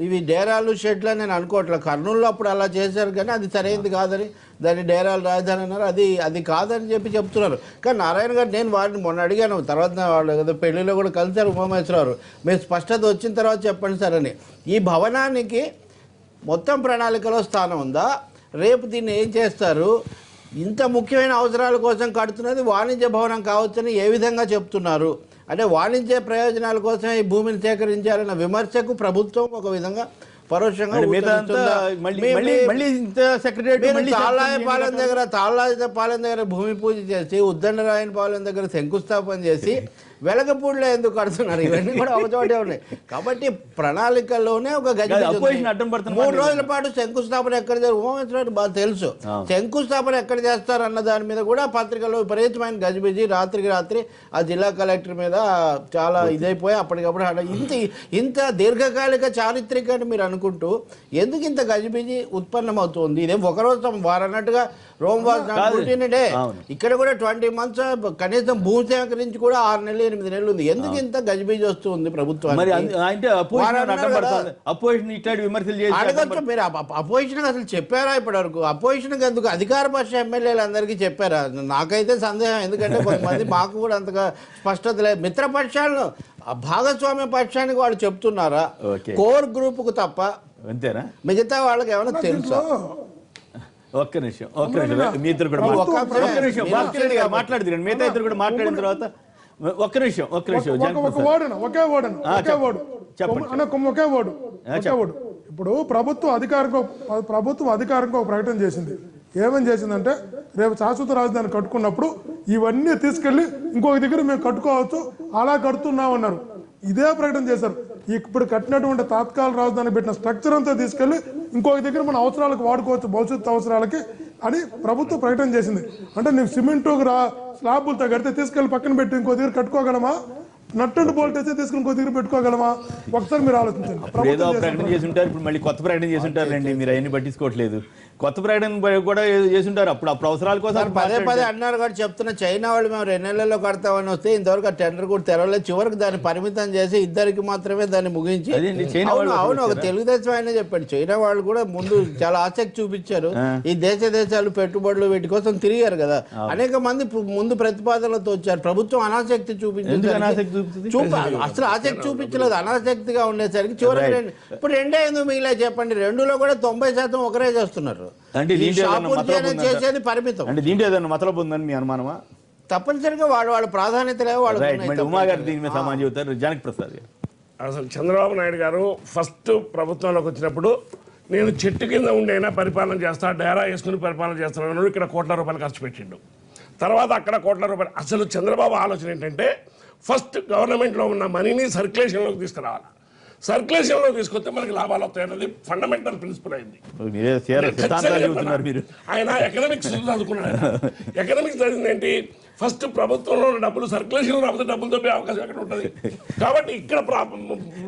ఇవి డేరాలు, షెడ్లు అని నేను అనుకోవట్లేదు. కర్నూలులో అప్పుడు అలా చేశారు కానీ అది సరైనది కాదని, దాన్ని డేరాలు రాజధాని అన్నారు, అది కాదని చెప్తున్నారు. కానీ నారాయణ గారు, నేను వారిని మొన్న అడిగాను, తర్వాత వాళ్ళు ఏదో పెళ్లిలో కూడా కలిశారు ఉమామహేశ్వరరావు, మీరు స్పష్టత వచ్చిన తర్వాత చెప్పండి సార్ అని. ఈ భవనానికి మొత్తం ప్రణాళికలో స్థానం ఉందా? రేపు దీన్ని ఏం చేస్తారు? ఇంత ముఖ్యమైన అవసరాల కోసం కడుతున్నది వాణిజ్య భవనం కావచ్చని ఏ విధంగా చెప్తున్నారు? అంటే వాణిజ్య ప్రయోజనాల కోసం ఈ భూమిని సేకరించాలన్న విమర్శకు ప్రభుత్వం ఒక విధంగా పరోక్షంగా తాళ్ళాయపాలెం దగ్గర భూమి పూజ చేసి, ఉద్దండరాయనపాలెం దగ్గర శంకుస్థాపన చేసి వెలగపూడిలో ఎందుకు కడుతున్నారు? ఇవన్నీ కూడా ఒక చోటే ఉన్నాయి. కాబట్టి ప్రణాళికల్లోనే ఒక గజ 3 రోజుల పాటు శంకుస్థాపన ఎక్కడ ఉమామహేశ్వరరావు బాగా తెలుసు. శంకుస్థాపన ఎక్కడ చేస్తారు అన్న దాని మీద కూడా పత్రికల్లో విపరీతమైన గజిబిజి, రాత్రికి రాత్రి ఆ జిల్లా కలెక్టర్ మీద చాలా ఇదైపోయి అప్పటికప్పుడు ఇంత దీర్ఘకాలిక చారిత్రక అని మీరు అనుకుంటూ ఎందుకు ఇంత గజిబిజి ఉత్పన్నమవుతుంది? ఇదే ఒకరోజు వారు అన్నట్టుగా రోమ్వాడే ఇక్కడ కూడా 20 months కనీసం భూమి సేకరించి కూడా 6 నెలలు 8 నెలలు ఉంది. ఎందుకు ఇంత గజిబిజి వస్తుంది ప్రభుత్వానికి? అడగచ్చు మీరు, అపోజిషన్ అసలు చెప్పారా ఇప్పటి వరకు? అపోజిషన్ ఎందుకు అధికార పక్ష ఎమ్మెల్యేలు అందరికీ చెప్పారా? నాకైతే సందేహం. ఎందుకంటే కొంతమంది మాకు కూడా అంతగా స్పష్టత లేదు. మిత్రపక్షాలను భాగస్వామ్య పక్షానికి వాళ్ళు చెప్తున్నారా? కోర్ గ్రూప్ కు తప్ప అంతేనా? మిగతా వాళ్ళకి ఏమైనా తెలుసా? ఒక్క నిమిషం మీ ఇద్దరు కూడా మాట్లాడుతున్నారు. మిగతా ఇద్దరు కూడా మాట్లాడిన తర్వాత ఒక్క నిమిషం ఒకే ఓడు ఒకే ఓడు ఇప్పుడు ప్రభుత్వం అధికారికంగా ఒక ప్రకటన చేసింది. ఏమని చేసిందంటే రేపు శాశ్వత రాజధాని కట్టుకున్నప్పుడు ఇవన్నీ తీసుకెళ్లి ఇంకొక దగ్గర మేము కట్టుకోవచ్చు, అలా కడుతున్నామన్నారు. ఇదే ప్రకటన చేశారు. ఇప్పుడు కట్టినటువంటి తాత్కాలిక రాజధాని పెట్టిన స్ట్రక్చర్ అంతా తీసుకెళ్లి ఇంకొక దగ్గర మన అవసరాలకు వాడుకోవచ్చు, భవిష్యత్తు అవసరాలకి అని ప్రభుత్వం ప్రకటన చేసింది. అంటే నువ్వు సిమెంట్ స్లాబులతో కడితే తీసుకెళ్లి పక్కన పెట్టి ఇంకో దగ్గర కట్టుకోగలమా? నట్టు బోల్ట్ అయితే తీసుకుని ఇంకో దగ్గర పెట్టుకోగలమా? ఒకసారి మీరు ఆలోచించండి. ఏదో ప్రకటన చేసి ఉంటారు, ఇప్పుడు మళ్ళీ కొత్త ప్రకటన చేసి ఉంటారులేండి. మీరు అవన్నీ పట్టించుకోవట్లేదు. కొత్త ప్రకటన కూడా చేసి ఉంటారు. అప్పుడు అవసరాల కోసం పదే అన్నారు కూడా చెప్తున్న చైనా వాళ్ళు మేము 2 నెలల్లో కడతామని వస్తే ఇంతవరకు టెండర్ కూడా తెరవలేదు. చివరికి దాన్ని పరిమితం చేసి ఇద్దరికి మాత్రమే దాన్ని ముగించి. అవును, ఒక తెలుగుదేశం ఆయన చెప్పాడు. చైనా వాళ్ళు కూడా ముందు చాలా ఆసక్తి చూపించారు. ఈ దేశాలు పెట్టుబడులు వీటి కోసం తిరిగారు కదా. అనేక మంది ముందు ప్రతిపాదనలతో వచ్చారు. ప్రభుత్వం అనాసక్తి చూపించింది. అసలు ఆసక్తి చూపించలేదు, అనాసక్తిగా ఉండేసరికి చివరికి ఇప్పుడు 2 మిగిలే చెప్పండి. 2లో కూడా 90% ఒకరే చేస్తున్నారు. అంటే చేసేది పరిమితం. అంటే దీంట్లో ఏదైనా మతలబు ఉందని మీ అనుమానమా? తప్పనిసరిగా వాళ్ళ ప్రాధాన్యత లేవు. ఉమా గారు దీని మీద సమాజం చెబుతారు. జనక్ ప్రసాద్ గారు, అసలు చంద్రబాబు నాయుడు గారు ఫస్ట్ ప్రభుత్వంలోకి వచ్చినప్పుడు నేను చెట్టు కింద ఉండైనా పరిపాలన చేస్తా, డేరా వేసుకుని పరిపాలన చేస్తున్నాను, ఇక్కడ కోట్ల రూపాయలు ఖర్చు పెట్టిండు. తర్వాత అక్కడ కోట్ల రూపాయలు. అసలు చంద్రబాబు ఆలోచన ఏంటంటే ఫస్ట్ గవర్నమెంట్లో ఉన్న మనీని సర్క్యులేషన్లోకి తీసుకురావాలి. సర్క్యులేషన్లో తీసుకొస్తే మనకి లాభాలు వస్తాయన్నది ఫండమెంటల్ ప్రిన్సిపల్ అయింది. ఆయన ఎకనామిక్స్ చదువుకున్నాడు. ఎకనామిక్స్ చదివింది ఏంటి? ఫస్ట్ ప్రభుత్వంలో ఉన్న డబ్బులు సర్క్యులేషన్ రాకపోతే డబ్బులు తప్పే అవకాశం ఎక్కడ ఉంటుంది. కాబట్టి ఇక్కడ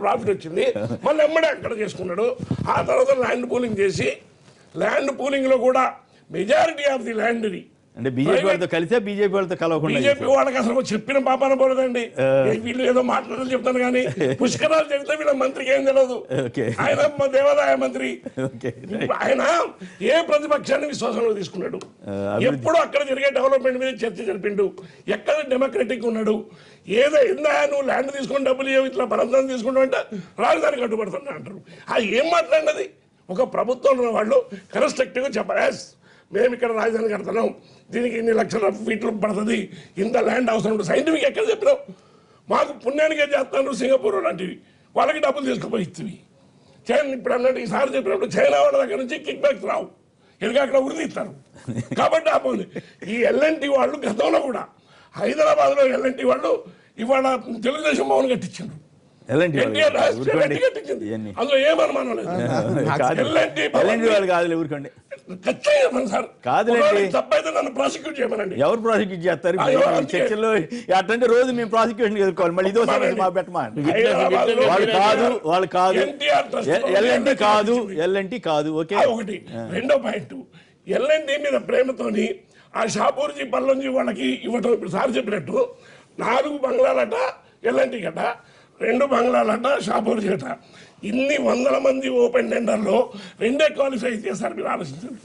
ప్రాఫిట్ వచ్చింది. మళ్ళీ ఎమ్మడే అక్కడ చేసుకున్నాడు. ఆ తర్వాత ల్యాండ్ పూలింగ్ చేసి, ల్యాండ్ పూలింగ్లో కూడా మెజారిటీ ఆఫ్ ది ల్యాండ్ని అంటే బీజేపీ వాళ్ళతో కలిసే బీజేపీ వాళ్ళతో కలవకుండా బీజేపీ వాళ్ళకి అసలు చెప్పిన పాపాన పోలేదండి. వీళ్ళు ఏదో మాట్లాడాలని చెప్తాను కానీ పుష్కరాలు చెప్తే వీళ్ళ మంత్రికి ఏం తెలియదు. ఆయన దేవాదాయ మంత్రి. ఆయన ఏ ప్రతిపక్షాన్ని విశ్వాసంలో తీసుకున్నాడు? ఎప్పుడు అక్కడ జరిగే డెవలప్మెంట్ మీద చర్చ జరిపిండు. ఎక్కడ డెమోక్రటిక్ ఉన్నాడు? ఏదైందా నువ్వు ల్యాండ్ తీసుకుని డబ్బులు ఇవ్వ, ఇట్లా బలంతం తీసుకుంటావు అంటే రాజధానికి అడ్డుపడుతున్నా అంటారు. అది ఏం మాట్లాడినది? ఒక ప్రభుత్వంలో ఉన్న వాళ్ళు కన్స్ట్రక్టివ్గా చెప్పాలి, మేము ఇక్కడ రాజధాని కడతాం, దీనికి ఇన్ని లక్షల ఫీట్లు పడుతుంది, ఇంత ల్యాండ్ అవసరం ఉంటుంది. సైంటిఫిక్ ఎక్కడ చెప్పినావు? మాకు పుణ్యానికే చేస్తాను సింగపూర్ లాంటివి, వాళ్ళకి డబ్బులు తీసుకుపోయి ఇస్తుంది. చైనా ఇప్పుడు అన్నట్టు ఈసారి చెప్పినప్పుడు చైనా వాళ్ళ దగ్గర నుంచి కిక్ బ్యాక్స్ రావు, ఎందుకంటే అక్కడ ఉరిదిస్తారు. కాబట్టి ఆపోంది. ఈ ఎల్ఎన్టీ వాళ్ళు గతంలో కూడా హైదరాబాద్లో ఎల్ఎన్టీ వాళ్ళు ఇవాళ తెలుగుదేశం భవన్ కట్టించారు. అందులో ఏమనుమానం లేదు. తప్పైతే నన్ను ప్రాసిక్యూట్ చేయమనండి. ఎవరు ప్రాసిక్యూట్ చేస్తారు? చర్చల్లో అట్లాంటి రోజు మేము ప్రాసిక్యూషన్ ఎదుర్కోవాలి. మళ్ళీ ఇదో సమస్య మా పెట్టమని వాళ్ళు కాదు ఎల్ఎన్టీ కాదు. ఓకే, ఒకటి. రెండో పాయింట్, ఎల్ఎన్టీ మీద ప్రేమతోని ఆ షాపూర్జీ పల్లంజీ వాళ్ళకి ఇవ్వటం. ఇప్పుడు సార్ చెప్పినట్టు 4 బంగ్లాలట ఎల్ఎన్టీ గట, 2 బంగ్లాలట షాపూర్ చేట. ఇన్ని 100 మంది ఓపెన్ టెండర్లో 2 క్వాలిఫై చేశారు. మీరు ఆలోచించండి.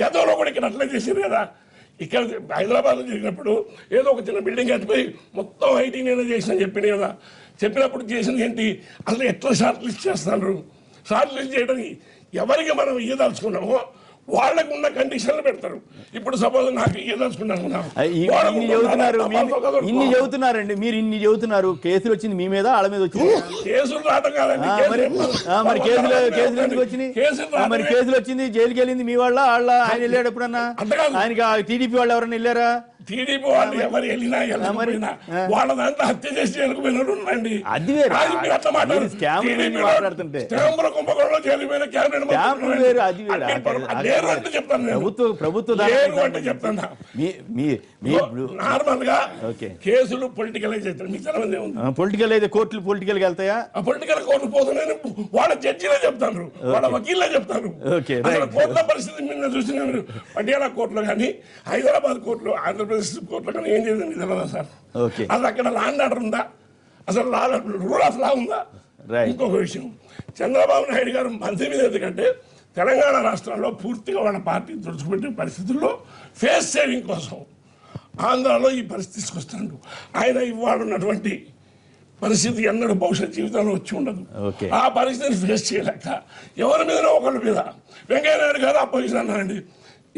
గతంలో కూడా ఇక్కడ అట్లా చేశారు కదా. ఇక్కడ హైదరాబాద్లో జరిగినప్పుడు ఏదో ఒక చిన్న బిల్డింగ్ కట్టిపోయి మొత్తం ఐటీ నేనే చేసిన చెప్పింది కదా. చెప్పినప్పుడు చేసింది ఏంటి? అసలు ఎట్లా షార్ట్ లిస్ట్ చేస్తున్నారు? షార్ట్ లిస్ట్ చేయడానికి ఎవరికి మనం ఇయ్యదలుచుకున్నామో వాళ్ళకు ఉన్న కండిషన్లు పెడతారు. ఇప్పుడు సపోజ్ నాకు ఇన్ని చెబుతున్నారండి, మీరు ఇన్ని చెబుతున్నారు. కేసులు వచ్చింది మీ మీద, వాళ్ళ మీద వచ్చింది. కేసులు రావడం కాదండి. మరి కేసులు ఎందుకు వచ్చినాయి? మరి కేసులు వచ్చింది, జైలుకి వెళ్ళింది మీ వాళ్ళ ఆయన వెళ్ళాడు ఎప్పుడన్నా? ఆయనకి టీడీపీ వాళ్ళు ఎవరన్నా వెళ్ళారా? టీడీపీ వాళ్ళు ఎవరు వెళ్ళినా వాళ్ళ దాంట్లో హత్య చేసి వెళ్ళిపోయినట్టు ఉండండి. అది మాట్లాడుతుంటే ప్రభుత్వ చెప్తాను. నార్మల్ గా కేసులు పొలిటికలైజ్ అవుతాయి. పొలిటికల్ అయితే కోర్టులు పొలిటికల్ గా వెళ్తాయా? పొలిటికల్ కోర్టు పోతున్నాయి. వాళ్ళ జడ్జిలే చెప్తారు, వాళ్ళ వకీల్లే చెప్తారు. కోర్టుల పరిస్థితి నిన్న చూసిన పటియాలా కోర్టులో కానీ, హైదరాబాద్ కోర్టులో, ఆంధ్రప్రదేశ్ కోర్టులో కానీ ఏం చేసింది తెలదా సార్? అసలు అక్కడ లా అండ్ ఆర్డర్ ఉందా? అసలు రూల్ ఆఫ్ లా ఉందా? ఇంకొక విషయం, చంద్రబాబు నాయుడు గారు మంత్రి మీద ఎందుకంటే తెలంగాణ రాష్ట్రంలో పూర్తిగా వాళ్ళ పార్టీ తుడుచుకుపెట్టే పరిస్థితుల్లో ఫేస్ సేవింగ్ కోసం ఆంధ్రాలో ఈ పరిస్థితి తీసుకొస్తాడు. ఆయన ఇవాళ ఉన్నటువంటి పరిస్థితి ఎన్నడూ భవిష్యత్ జీవితంలో వచ్చి ఉండదు. ఆ పరిస్థితిని ఫేస్ చేయలేక ఎవరి మీదనో ఒకళ్ళ మీద, వెంకయ్యనాయుడు గారు అపోజిషన్ అన్నారండి.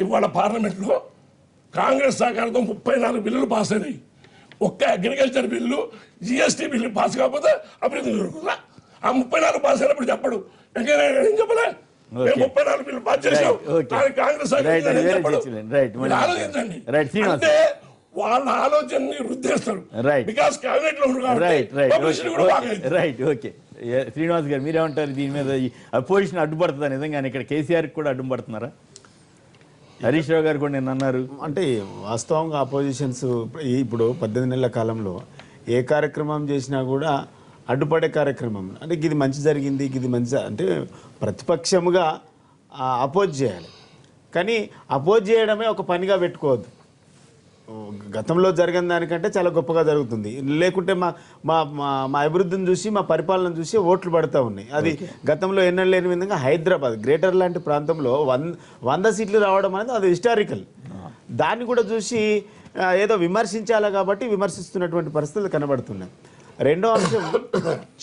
ఇవాళ పార్లమెంట్లో కాంగ్రెస్ సహకారంతో 34 బిల్లులు పాస్ అయినాయి. ఒక్క agriculture bill GST bill pass కాకపోతే అభివృద్ధి జరుగుతుందా? ఆ 34 పాస్ అయినప్పుడు చెప్పడు, ఏం చెప్పలే 34 బిల్లు పాస్ చేసావు కాంగ్రెస్ ఆలోచించండి. అంటే వాళ్ళ ఆలోచనని వృద్ధిస్తారు బికాస్ క్యాబినెట్ లో రైట్. ఓకే శ్రీనివాస్ గారు మీరేమంటారు దీని మీద? అపోజిషన్ అడ్డుపడుతుందా నిజంగానే? ఇక్కడ కేసీఆర్ కూడా అడ్డుపడుతున్నారా? హరీష్ రావు గారు కూడా నేను అన్నారు. అంటే వాస్తవంగా అపోజిషన్స్ ఇప్పుడు 18 నెలల కాలంలో ఏ కార్యక్రమం చేసినా కూడా అడ్డుపడే కార్యక్రమం. అంటే ఇది మంచి జరిగింది, ఇది మంచి అంటే ప్రతిపక్షముగా అపోజ్ చేయాలి. కానీ అపోజ్ చేయడమే ఒక పనిగా పెట్టుకోవద్దు. గతంలో జరిగిన దానికంటే చాలా గొప్పగా జరుగుతుంది. లేకుంటే మా మా మా అభివృద్ధిని చూసి మా పరిపాలన చూసి ఓట్లు పడుతూ ఉన్నాయి. అది గతంలో ఎన్నడూ లేని విధంగా హైదరాబాద్ గ్రేటర్ లాంటి ప్రాంతంలో 100 సీట్లు రావడం అనేది అది హిస్టారికల్. దాన్ని కూడా చూసి ఏదో విమర్శించాలి కాబట్టి విమర్శిస్తున్నటువంటి పరిస్థితులు కనబడుతున్నాయి. రెండో అంశం,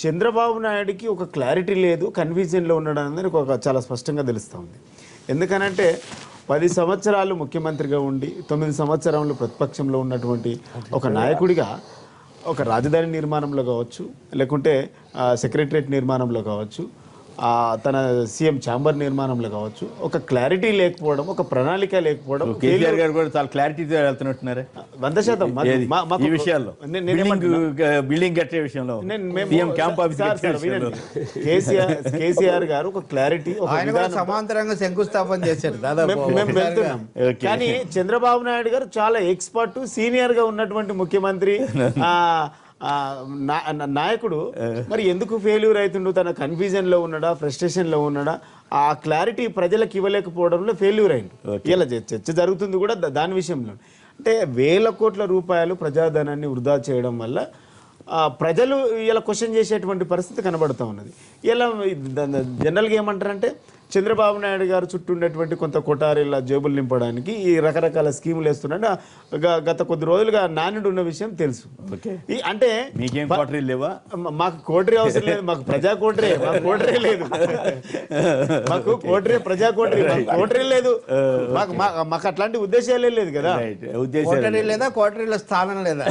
చంద్రబాబు నాయుడికి ఒక క్లారిటీ లేదు, కన్ఫ్యూజన్లో ఉండడం అనేది ఒక చాలా స్పష్టంగా తెలుస్తూ ఉంది. ఎందుకనంటే 10 సంవత్సరాలు ముఖ్యమంత్రిగా ఉండి 9 సంవత్సరాలు ప్రతిపక్షంలో ఉన్నటువంటి ఒక నాయకుడిగా ఒక రాజధాని నిర్మాణంలో కావచ్చు, లేకుంటే సెక్రటరియట్ నిర్మాణంలో కావచ్చు, తన సీఎం ఛాంబర్ నిర్మాణంలో కావచ్చు, ఒక క్లారిటీ లేకపోవడం, ఒక ప్రణాళిక లేకపోవడం. కేసీఆర్ గారు కూడా చాలా క్లారిటీతో వెళ్తున్నట్టున్నారే 100% ఈ విషయాల్లో, బిల్డింగ్ కట్టే విషయంలో, కేసీఆర్ గారు ఒక క్లారిటీ, సమాంతరంగా శంకుస్థాపన చేశారు దాదాపు. కానీ చంద్రబాబు నాయుడు గారు చాలా ఎక్స్పర్ట్, సీనియర్ గా ఉన్నటువంటి ముఖ్యమంత్రి నాయకుడు. మరి ఎందుకు ఫెయిల్యూర్ అవుతుండు? తన కన్ఫ్యూజన్లో ఉన్నాడా, ఫ్రస్ట్రేషన్లో ఉన్నాడా? ఆ క్లారిటీ ప్రజలకు ఇవ్వలేకపోవడంలో ఫెయిల్యూర్ అయింది. ఇలా చర్చ జరుగుతుంది కూడా దాని విషయంలో. అంటే వేల కోట్ల రూపాయలు ప్రజాధనాన్ని వృధా చేయడం వల్ల ప్రజలు ఇలా క్వశ్చన్ చేసేటువంటి పరిస్థితి కనబడుతూ ఉన్నది. ఇలా జనరల్గా ఏమంటారంటే చంద్రబాబు నాయుడు గారు చుట్టూ ఉండేటువంటి కొంత కొటారీల జేబులు నింపడానికి ఈ రకరకాల స్కీములు వేస్తున్నాడు. గత కొద్ది రోజులుగా నాణ్యుడు ఉన్న విషయం తెలుసు. అంటే లేవా? మాకు కోటరీ అవసరం లేదు, మాకు ప్రజా కోటరీ, మాకు కోటరీ లేదు, మాకు కోటరీ ప్రజా కోటరీ, మాకు కోటరీ లేదు, మాకు అట్లాంటి ఉద్దేశాలే లేదు కదా. కోటరీ లేదా, కోటరీలో స్థానం లేదా,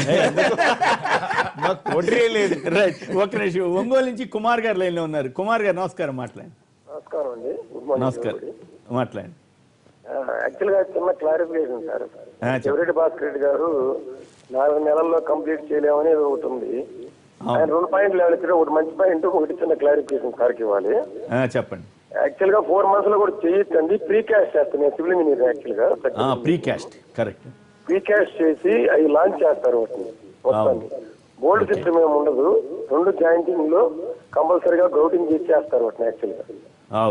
మాకు కోటరీ లేదు. రైట్. ఒక నిమిషం, ఒంగోలు నుంచి కుమార్ గారు లైన్లో ఉన్నారు. కుమార్ గారు నమస్కారం, మాట్లాడండి. నమస్కారం అండి. నమస్కారం, మాట్లాడండి. యాక్చువల్ గా చిన్న క్లారిఫికేషన్ సార్. చెవిరెడ్డి భాస్కర్ రెడ్డి గారు 4 నెలల్లో కంప్లీట్ చేయలేమని అవుతుంది. ఆయన 2 పాయింట్లు అడిగితే ఒకటి మంచి పాయింట్, ఒకటి చిన్న క్లారిఫికేషన్ సార్కి ఇవ్వాలి. చెప్పండి. యాక్చువల్ గా 4 months లో కూడా చేయొచ్చండి. ప్రీ క్యాష్ చేస్తాను సివిల్ ఇంజనీర్. యాక్చువల్ గా pre caste correct. Pre cash చేసి అవి లాంచ్ చేస్తారు మొత్తాన్ని. బోల్డ్ సిస్టమ్ ఏమి ఉండదు. 2 జాయింటింగ్ లో కంపల్సరీగా గ్రౌటింగ్ చేసి చేస్తారు వాటిని. యాక్చువల్ గా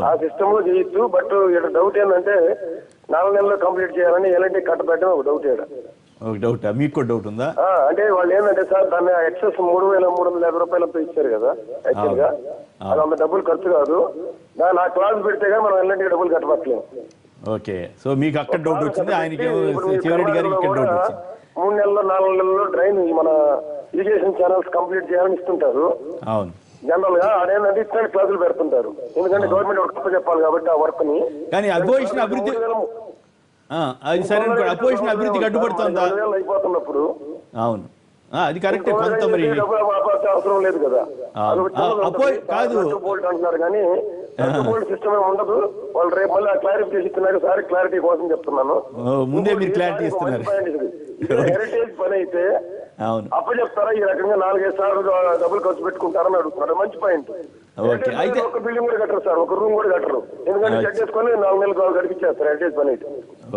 ఆ సిస్టమ్ లో చేయొచ్చు. బట్ ఇక్కడ డౌట్ ఏంటంటే 4 నెలల్లో కంప్లీట్ చేయాలని ఎలాంటి కట్టబెట్టడం ఒక డౌట్. డౌట్ మీకు డౌట్ ఉందా? అంటే వాళ్ళు ఏంటంటే సార్ దాన్ని ఎక్సెస్ 3,350 రూపాయలతో ఇచ్చారు కదా. యాక్చువల్ గా అది అంత డబ్బులు ఖర్చు కాదు. దాన్ని ఆ క్లాస్ పెడితే మనం ఎలాంటి డబ్బులు కట్టబట్టలేము. ఓకే, సో మీకు అక్కడ డౌట్ వచ్చింది, ఆయనకి చెవిరెడ్డి గారికి ఇక్కడ డౌట్ వచ్చింది. 3 నెలల్లో 4 నెలల్లో డ్రైన్ మన ఇరిగేషన్ ఛానల్స్ కంప్లీట్ చేయాలని ఇస్తుంటారు. అవును, జనరల్ గా అదేంటంటే ఇట్లాంటి క్లాసులు పెడుతుంటారు. ఎందుకంటే గవర్నమెంట్ వర్క్ చెప్పాలి కాబట్టి ఆ వర్క్ ని. కానీ అపోజిషన్ అభివృద్ధి అది సరే, అపోజిషన్ అభివృద్ధికి అడ్డుపడుతుందా? అయిపోతున్నప్పుడు అవును, అది కరెక్ట్. కొంత మరి అవసరం లేదు కదా. కాదు అంటున్నారు కానీ సిస్టమ్ ఉండదు. వాళ్ళు రేపు మళ్ళీ క్లారిఫికేషన్ ఇస్తున్నారు సార్. క్లారిటీ కోసం చెప్తున్నాను. ముందే మీరు క్లారిటీ ఇస్తున్నారు. హెరిటేజ్ పని అయితే అవును అప్పు చెప్తారా ఈ రకంగా 4-5 సార్లు డబ్బులు ఖర్చు పెట్టుకుంటారని అడుగుతున్నారు. మంచి పాయింట్. అయితే ఒక బిల్డింగ్ కూడా కట్టరు సార్, ఒక రూమ్ కూడా కట్టరు. ఎందుకంటే చెక్ చేసుకుని 4 నెలలు గడిపించేస్తారు హెరిటేజ్ పని అయితే.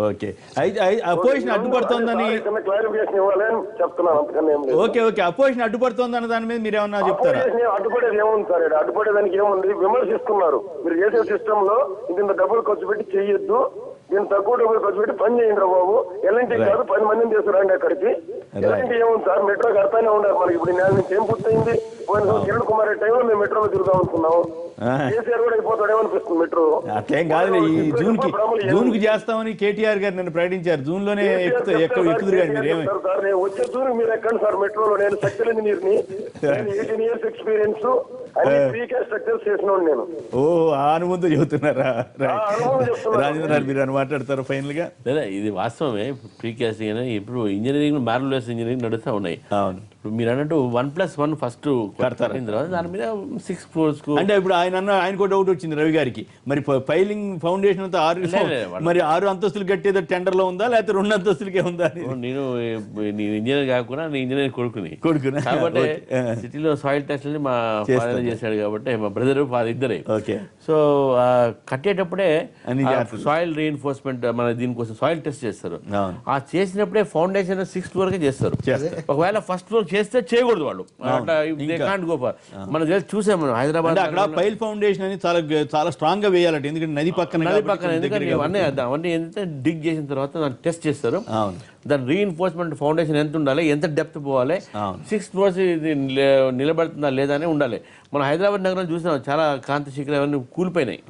ఓకే, అయితే అపోజిషన్ అడ్డుపడుతోందని క్లారిఫికేషన్ ఇవ్వాలని చెప్తున్నాను. అంతకన్నా ఏం లేదు. ఓకే, అపోజిషన్ అడ్డుపడుతోందన్న దాని మీద మీరు ఏమన్నా చెప్తారా? అడ్డుపడేది ఏముంది సార్? అడ్డుపడేదానికి ఏముంది? విమర్శిస్తున్నారు. మీరు చేసే సిస్టమ్ లో ఇంత డబ్బులు ఖర్చు పెట్టి చెయ్యొద్దు, దీన్ని తక్కువ డబ్బులు ఖర్చు పెట్టి పని చేయండి రా బాబు. ఎలాంటి కాదు 10 మందిని చేస్తారండి అక్కడికి. ఎలాంటి ఏముంది సార్? మెట్రో కడతానే ఉన్నారు. మనకి ఇప్పుడు నేల నుంచి ఏం పూర్తయింది? పోయిన కిరణ్ కుమార్ రెడ్డి టైంలో మేము మెట్రోలో తిరుగుదాం అనుకున్నాము. కేసీఆర్ కూడా అయిపోతాడేమో అనిపిస్తుంది మెట్రో. అట్లేం కాదు, ఈ జూన్కి చేస్తామని కేటీఆర్ గారు నన్ను ప్రకటించారు. జూన్ లోనే ఎక్కుదురు కానీ మీరు ఏమి వచ్చే జూన్ మీరు ఎక్కండి సార్ మెట్రోలో. నేను సెక్టర్ ఇంజనీర్ని, 18 years ఎక్స్పీరియన్స్, స్ట్రక్చర్స్ చేసినోడు నేను. ఓ ఆ అనుభవంతో చెబుతున్నారా? రాజేంద్ర మీరు అని మాట్లాడతారు ఫైనల్ గా? లేదా ఇది వాస్తవమే. ప్రీకాస్టింగ్ అనేది ఇప్పుడు ఇంజనీరింగ్ మ్యారులెస్ ఇంజనీరింగ్ నడుస్తూ ఉన్నాయి. అవును, ఇప్పుడు మీరు అన్నట్టు 1+1 ఫస్ట్ కడతారు, దాని మీద 6 floors అంటే ఇప్పుడు ఆయనకు డౌట్ వచ్చింది రవి గారికి, మరి ఫైలింగ్ ఫౌండేషన్ అంతా 6 అంతస్తులు కట్టేదో టెండర్ లో ఉందా లేకపోతే 2 అంతస్తులకే ఉందా? నేను ఇంజనీర్ కాకుండా నేను ఇంజనీర్ కొడుకుని కాబట్టి సిటీలో సాయిల్ టెస్ట్ మా ఫాదర్ చేశాడు కాబట్టి, మా బ్రదర్ ఫాదర్ ఇద్దరే. సో కట్టేటప్పుడే సాయిల్ రీఎన్ఫోర్స్మెంట్ మన దీనికోసం సాయిల్ టెస్ట్ చేస్తారు. ఆ చేసినప్పుడే ఫౌండేషన్ 6th floor కే చేస్తారు. ఒకవేళ ఫస్ట్ ఫ్లోర్ చేస్తే చేయకూడదు వాళ్ళు, మనం చూసాం మనం హైదరాబాద్ అక్కడ పైల్ ఫౌండేషన్ అని చాలా స్ట్రాంగ్ గా వేయాలంటే, ఎందుకంటే నది పక్కన ఎందుకంటే అవన్నీ ఏంటంటే డిగ్ చేసిన తర్వాత దాన్ని టెస్ట్ చేస్తారు. దాని రీఎన్ఫోర్స్మెంట్ ఫౌండేషన్ ఎంత ఉండాలి, ఎంత డెప్త్ పోవాలి, 6th floors నిలబడుతుందా లేదా అని ఉండాలి. మనం హైదరాబాద్ నగరం చూసినాం, చాలా కాంతి శిఖరం అవన్నీ కూలిపోయినాయి,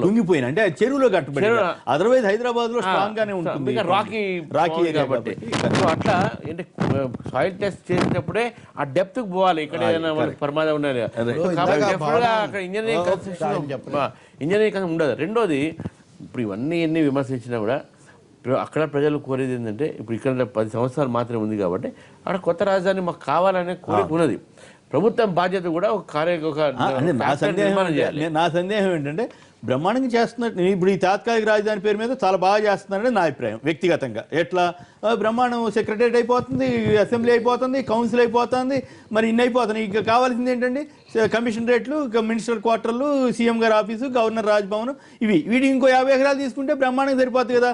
కుంగిపోయినాయి, అంటే చెరువులో కట్టుబడి. అదర్వైజ్ హైదరాబాద్ లో స్ట్రాంగ్ గానే ఉంటుంది రాకీ కాబట్టి. సో అట్లా అంటే సాయిల్ టెస్ట్ చేసేటప్పుడే ఆ డెప్త్ పోవాలి, ఇక్కడ ఏదైనా ప్రమాదం ఉన్నది. అక్కడ ఇంజనీరింగ్ కన్స్ట్రక్షన్ ఉండదు. రెండోది, ఇప్పుడు ఇవన్నీ ఎన్ని విమర్శించినా కూడా అక్కడ ప్రజలు కోరేది ఏంటంటే, ఇప్పుడు ఇక్కడ 10 సంవత్సరాలు మాత్రమే ఉంది కాబట్టి అక్కడ కొత్త రాజధాని మాకు కావాలనే కోరిక ఉన్నది. ప్రభుత్వం బాధ్యత కూడా నా సందేహం ఏంటంటే, బ్రహ్మాండంగా చేస్తున్నట్టు ఇప్పుడు ఈ తాత్కాలిక రాజధాని పేరు మీద చాలా బాగా చేస్తున్నారని నా అభిప్రాయం వ్యక్తిగతంగా. ఎట్లా బ్రహ్మాండం సెక్రటరేట్ అయిపోతుంది, అసెంబ్లీ అయిపోతుంది, కౌన్సిల్ అయిపోతుంది, మరి ఇన్ని అయిపోతున్నాయి. ఇక కావాల్సింది ఏంటండి, కమిషనరేట్లు, మినిస్టర్ క్వార్టర్లు, సీఎం గారి ఆఫీసు, గవర్నర్ రాజ్భవన్, వీటి ఇంకో 50 ఎకరాలు తీసుకుంటే బ్రహ్మాండంగా సరిపోతుంది కదా.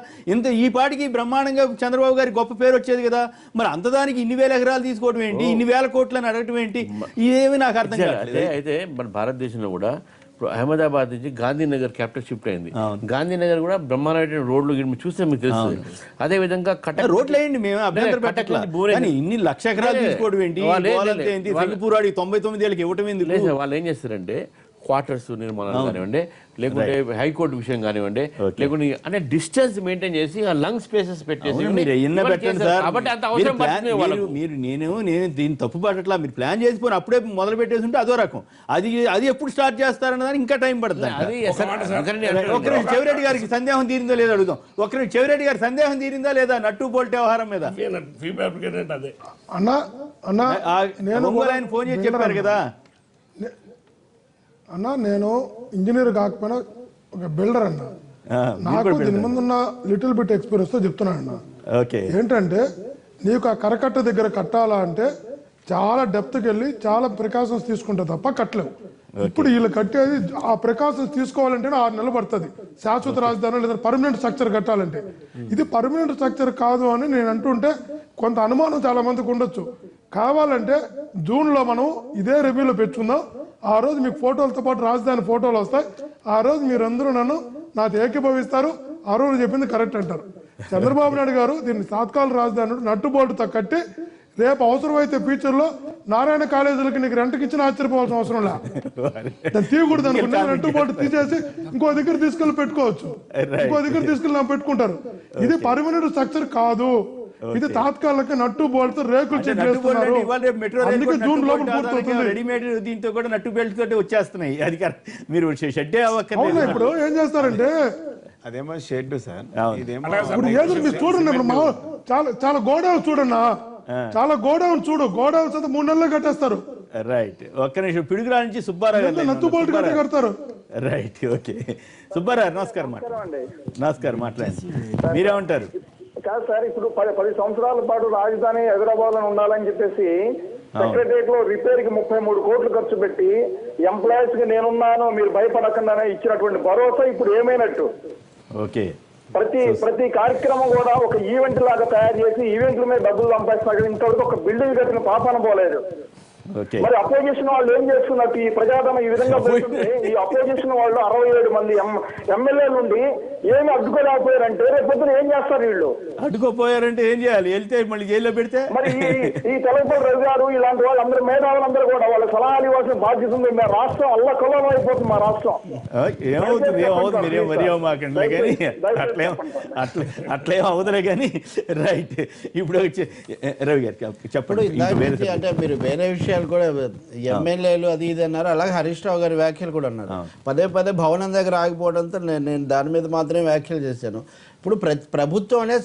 ఈ పాటికి బ్రహ్మాండంగా చంద్రబాబు గారికి గొప్ప పేరు వచ్చేది కదా. మరి అంతదానికి ఇన్ని 1000 ఎకరాలు తీసుకోవడం ఏంటి, ఇన్ని 1000 కోట్లని అడగటం ఏంటి, ఇదేమి నాకు అర్థం కాదు. అయితే మన భారతదేశంలో కూడా ఇప్పుడు అహ్మదాబాద్ నుంచి గాంధీనగర్ క్యాపిటల్ షిఫ్ట్ అయింది. గాంధీనగర్ కూడా బ్రహ్మాండమైన రోడ్లు చూస్తే మీకు తెలుస్తుంది. అదే విధంగా రోడ్లు వేయండి, మేము అభ్యంతరం పెట్టట్లేదు, ఇన్ని 1,00,000 ఎకరాలు తీసుకోవడం ఏంటి, 99 ఏళ్ళకి ఇవ్వటం ఎందుకు? వాళ్ళు ఏం చేస్తారంటే, క్వార్టర్స్ నిర్మాణాలు కానివ్వండి, లేకుంటే హైకోర్టు విషయం కానివ్వండి, లేకుంటే అంటే డిస్టెన్స్ మెయింటైన్ చేసి ఆ లంగ్ స్పేసెస్ పెట్టేసి నేను దీన్ని తప్పు పట్టట్లా. మీరు ప్లాన్ చేసిపోయి అప్పుడే మొదలు పెట్టేసి ఉంటే అదో రకం. అది ఎప్పుడు స్టార్ట్ చేస్తారన్నదాన్ని ఇంకా టైం పడుతుంది. ఒకరి చెవిరెడ్డి గారికి సందేహం తీరిందో లేదా అడుగుదాం. ఒకరి చెవిరెడ్డి గారి సందేహం తీరిందా లేదా నట్టు బోల్ట్ వ్యవహారం మీద? ఫోన్ చేసి చెప్పారు కదా అన్నా, నేను ఇంజనీర్ కాకపోయినా ఒక బిల్డర్ అన్నా. నాకు దీని ముందున్న లిటిల్ బిట్ ఎక్స్పీరియన్స్ తో చెప్తున్నాను అన్న. ఏంటంటే, నీకు ఆ కరకట్ట దగ్గర కట్టాలా అంటే చాలా డెప్త్కి వెళ్ళి చాలా ప్రికాషన్స్ తీసుకుంటే తప్ప కట్టలేవు. ఇప్పుడు వీళ్ళు కట్టేది ఆ ప్రికాషన్స్ తీసుకోవాలంటే 6 నెలలు పడుతుంది, శాశ్వత రాజధాని లేదా పర్మనెంట్ స్ట్రక్చర్ కట్టాలంటే. ఇది పర్మనెంట్ స్ట్రక్చర్ కాదు అని నేను అంటుంటే కొంత అనుమానం చాలా మందికి ఉండొచ్చు. కావాలంటే జూన్లో మనం ఇదే రివ్యూలో పెట్టుకుందాం. ఆ రోజు మీకు ఫోటోలతో పాటు రాజధాని ఫోటోలు వస్తాయి. ఆ రోజు మీరందరూ నాతో ఏకీభవిస్తారు. ఆ రోజు చెప్పింది కరెక్ట్ అంటారు. చంద్రబాబు నాయుడు గారు దీన్ని తాత్కాలిక రాజధాని నట్టుబోటుతో కట్టి రేపు అవసరమైతే ఫ్యూచర్ లో నారాయణ కాలేజీలకి నీకు రెంట్కి ఇచ్చిన ఆశ్చర్యపోవాల్సిన అవసరం లేదు. తీయకూడదు అనుకుంటే నట్టుబోటు తీసేసి ఇంకో దగ్గర తీసుకెళ్ళి పెట్టుకోవచ్చు, ఇంకో దగ్గర తీసుకెళ్ళి పెట్టుకుంటారు. ఇది పర్మనెంట్ స్ట్రక్చర్ కాదు, ఇది తాత్కాలిక నట్టు బోల్ట్ రేకులు రెడీమేడ్ దీంతో కూడా నట్టు బెల్ట్ తోటి వచ్చేస్తున్నాయి. అది మీరు షెడ్డే అవ్వక్కర్లేదు. ఇప్పుడు ఏం చేస్తారంటే అదేమో షెడ్ సార్, ఇప్పుడు ఏదో మీరు చూడండి, చాలా గోడౌన్ చూడన్నా, చాలా గోడౌన్ చూడు, గోడౌన్స్ అయితే 3 నెలలు కట్టేస్తారు. రైట్, ఒక్క నిమిషం. పిడుగురా నుంచి సుబ్బారావు నట్టు బోల్ట్ కడతారు. Right, okay. సుబ్బారావు నమస్కారం. నమస్కారం, మాట్లాడండి. మీరేమంటారు? కాదు సార్, ఇప్పుడు 10 సంవత్సరాల పాటు రాజధాని హైదరాబాద్ లో ఉండాలని చెప్పేసి సెక్రటరియట్ లో రిపేర్ కి 33 కోట్లు ఖర్చు పెట్టి ఎంప్లాయీస్ కి నేనున్నాను మీరు భయపడకుండా ఇచ్చినటువంటి భరోసా ఇప్పుడు ఏమైనట్టు? ఓకే, ప్రతి కార్యక్రమం కూడా ఒక ఈవెంట్ లాగా తయారు చేసి ఈవెంట్ల మీద డబ్బులు సంపాదిస్తున్నారు. ఇంతవరకు ఒక బిల్డింగ్ కట్టిన పాపాన పోలేదు. మరి అపోజిషన్ వాళ్ళు ఏం చేస్తున్నట్టు ఈ ప్రజాధనం ఈ విధంగా పెడుతుంటే ఈ అపోజిషన్ వాళ్ళు 67 మంది ఎమ్మెల్యేల నుండి ఏమి అడ్డుకోలేకపోయారంటే రేపు పొద్దున ఏం చేస్తారు వీళ్ళు? అడ్డుకోపోయారంటే ఏం చేయాలి? వెళ్తే మళ్ళీ జైల్లో పెడితే మరి ఈ తెలగపల్లి రవి గారు ఇలాంటి వాళ్ళు అందరూ మేధావులందరూ కూడా వాళ్ళ సలహాలు ఇవ్వాల్సిన బాధ్యత ఉంది. మా రాష్ట్రం అల్లకల్లోలం అయిపోతుంది. మా రాష్ట్రం ఏమవుతుంది మీరేం వరి అవ్వమాకండి కానీ అట్లేం అవుతులే కానీ. రైట్, ఇప్పుడు రవి గారికి చెప్పండి. అంటే మీరు వేరే విషయాలు కూడా ఎమ్మెల్యేలు అది ఇది అన్నారు, అలాగే హరీష్ రావు గారి వ్యాఖ్యలు కూడా అన్నారు. పదే పదే భవనం దగ్గర ఆగిపోవడంతో నేను దాని మీద మాత్రమే వ్యాఖ్యలు చేశాను. ఇప్పుడు ప్రభుత్వం అనేది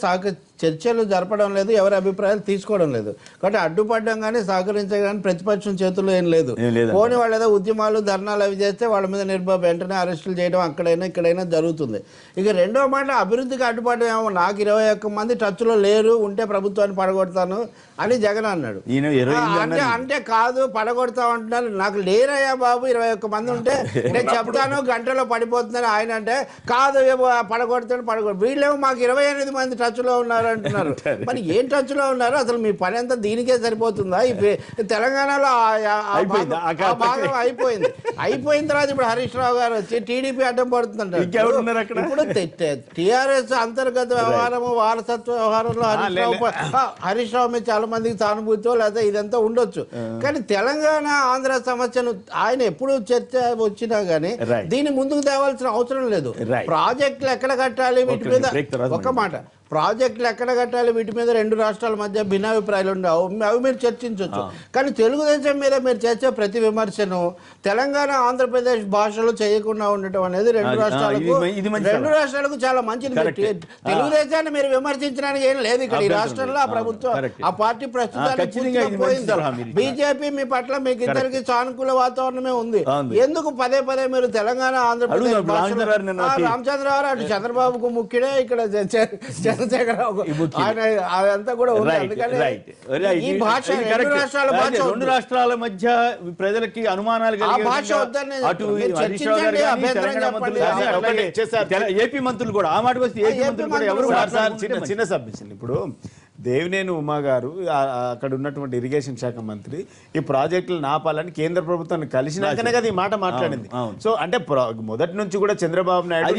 చర్చలు జరపడం లేదు, ఎవరి అభిప్రాయాలు తీసుకోవడం లేదు. కాబట్టి అడ్డుపడడం కానీ సహకరించడం కానీ ప్రతిపక్షం చేతుల్లో ఏం లేదు. పోనీ వాళ్ళు ఏదో ఉద్యమాలు ధర్నాలు అవి చేస్తే వాళ్ళ మీద వెంటనే అరెస్టులు చేయడం అక్కడైనా ఇక్కడైనా జరుగుతుంది. ఇక రెండో మాట అభివృద్ధికి అడ్డుపడడం ఏమో, నాకు 21 మంది టచ్లో లేరు, ఉంటే ప్రభుత్వాన్ని పడగొడతాను అని జగన్ అన్నాడు. అంటే కాదు పడగొడతామంటున్నారు, నాకు లేరయ్యా బాబు 21 మంది ఉంటే నేను చెప్తాను గంటలో పడిపోతుందని ఆయన అంటే, కాదు పడగొడతాను వీళ్ళేమో మాకు 28 మంది టచ్లో ఉన్నారు అంటున్నారు. మరి ఏం టచ్లో ఉన్నారు? అసలు మీ పని అంతా దీనికే సరిపోతుందా? తెలంగాణలో భాగం అయిపోయిన తర్వాత ఇప్పుడు హరీష్ రావు గారు వచ్చి టీడీపీ అడ్డం పడుతుంటారు. ఇప్పుడు టీఆర్ఎస్ అంతర్గత వ్యవహారము వారసత్వ వ్యవహారంలో హరీష్ రావు మీద చాలా మందికి సానుభూతితో లేదా ఇదంతా ఉండొచ్చు. కానీ తెలంగాణ ఆంధ్ర సమస్యను ఆయన ఎప్పుడు చర్చ వచ్చినా గానీ దీన్ని ముందుకు తేవాల్సిన అవసరం లేదు. ప్రాజెక్టులు ఎక్కడ కట్టాలి వీటి మీద ఒక మాట, ప్రాజెక్టులు ఎక్కడ కట్టాలి వీటి మీద 2 రాష్ట్రాల మధ్య భిన్నాభిప్రాయాలు ఉండవు, అవి మీరు చర్చించవచ్చు. కానీ తెలుగుదేశం మీద మీరు చేసే ప్రతి విమర్శను తెలంగాణ ఆంధ్రప్రదేశ్ భాషలో చేయకుండా ఉండటం అనేది 2 రాష్ట్రాలకు చాలా మంచిది. తెలుగుదేశాన్ని మీరు విమర్శించడానికి ఏం లేదు ఇక్కడ. ఈ రాష్ట్రంలో ఆ ప్రభుత్వం ఆ పార్టీ ప్రస్తుతానికి బీజేపీ మీ పట్ల మీకు ఇద్దరికి సానుకూల వాతావరణమే ఉంది. ఎందుకు పదే పదే మీరు తెలంగాణ ఆంధ్రప్రదేశ్ రామచంద్రరావు అటు చంద్రబాబుకు ముఖ్యుడే, ఇక్కడ అదంతా కూడా ఉంది. అందుకని ఈ భాష 2 రాష్ట్రాల మధ్య ప్రజలకి అనుమానాలు ఏపీ మంత్రులు కూడా ఆ మాటకు వస్తే ఏపీ మంత్రులు కూడా ఎవరు చిన్న సబ్మిషన్. ఇప్పుడు దేవినేని ఉమా గారు అక్కడ ఉన్నటువంటి ఇరిగేషన్ శాఖ మంత్రి ఈ ప్రాజెక్టులు నాపాలని కేంద్ర ప్రభుత్వాన్ని కలిసినాకనే కదా ఈ మాట మాట్లాడింది. సో అంటే మొదటి నుంచి కూడా చంద్రబాబు నాయుడు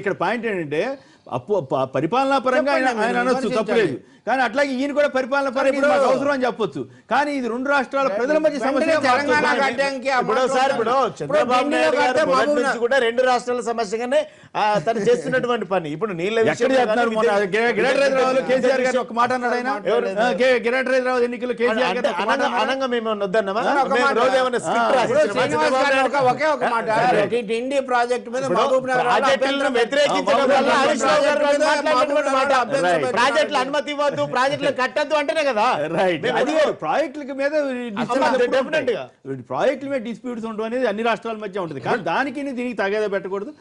ఇక్కడ పాయింట్ ఏంటంటే పరిపాలనా పరంగా ఆయన అనొచ్చు, తప్పలేదు. కానీ అట్లాగే ఈయన కూడా పరిపాలన పరంగా మాకు అవసరం అని చెప్పొచ్చు. కానీ ఇది 2 రాష్ట్రాల ప్రజల మధ్య సమస్య. చంద్రబాబు నాయుడు గారు మొదటి నుంచి కూడా 2 రాష్ట్రాల సమస్యగానే తను చేస్తున్నటువంటి పని. ఇప్పుడు నీళ్ళ కేసీఆర్ గారు ఒక మాట అన్నాడు. ఆయన గిరెట్ రైతురావు ఎన్నికలు కేసీఆర్ అనంగా మేము వద్దన్నామా? ఒకే ఒక మాట, డిండి ప్రాజెక్టు మీద ప్రాజెక్టుల అనుమతి ఇవ్వద్దు, ప్రాజెక్టులు కట్టద్దు అంటేనే కదా. అది ప్రాజెక్టుల మీద ప్రాజెక్టుల మీద డిస్ప్యూట్స్ ఉండడం అనేది అన్ని రాష్ట్రాల మధ్య ఉంటుంది. కానీ దానికి దీనికి తగేదా పెట్టకూడదు.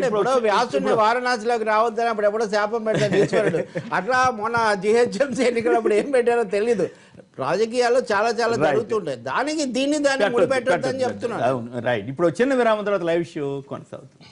ఇప్పుడు వ్యాసుని వారణాసిలోకి రావద్దని అప్పుడు ఎప్పుడో శాపం పెట్టారు ఈశ్వరుడు. అట్లా మొన్న జిహెచ్ఎంసీ ఎన్నికలప్పుడు ఏం పెట్టారో తెలీదు. రాజకీయాల్లో చాలా జరుగుతుంటాయి. దానికి దీన్ని ముడిపెట్టొద్దని చెప్తున్నాను. రైట్, ఇప్పుడు చిన్న విరామం తర్వాత లైవ్ షో కొనసాగుతుంది.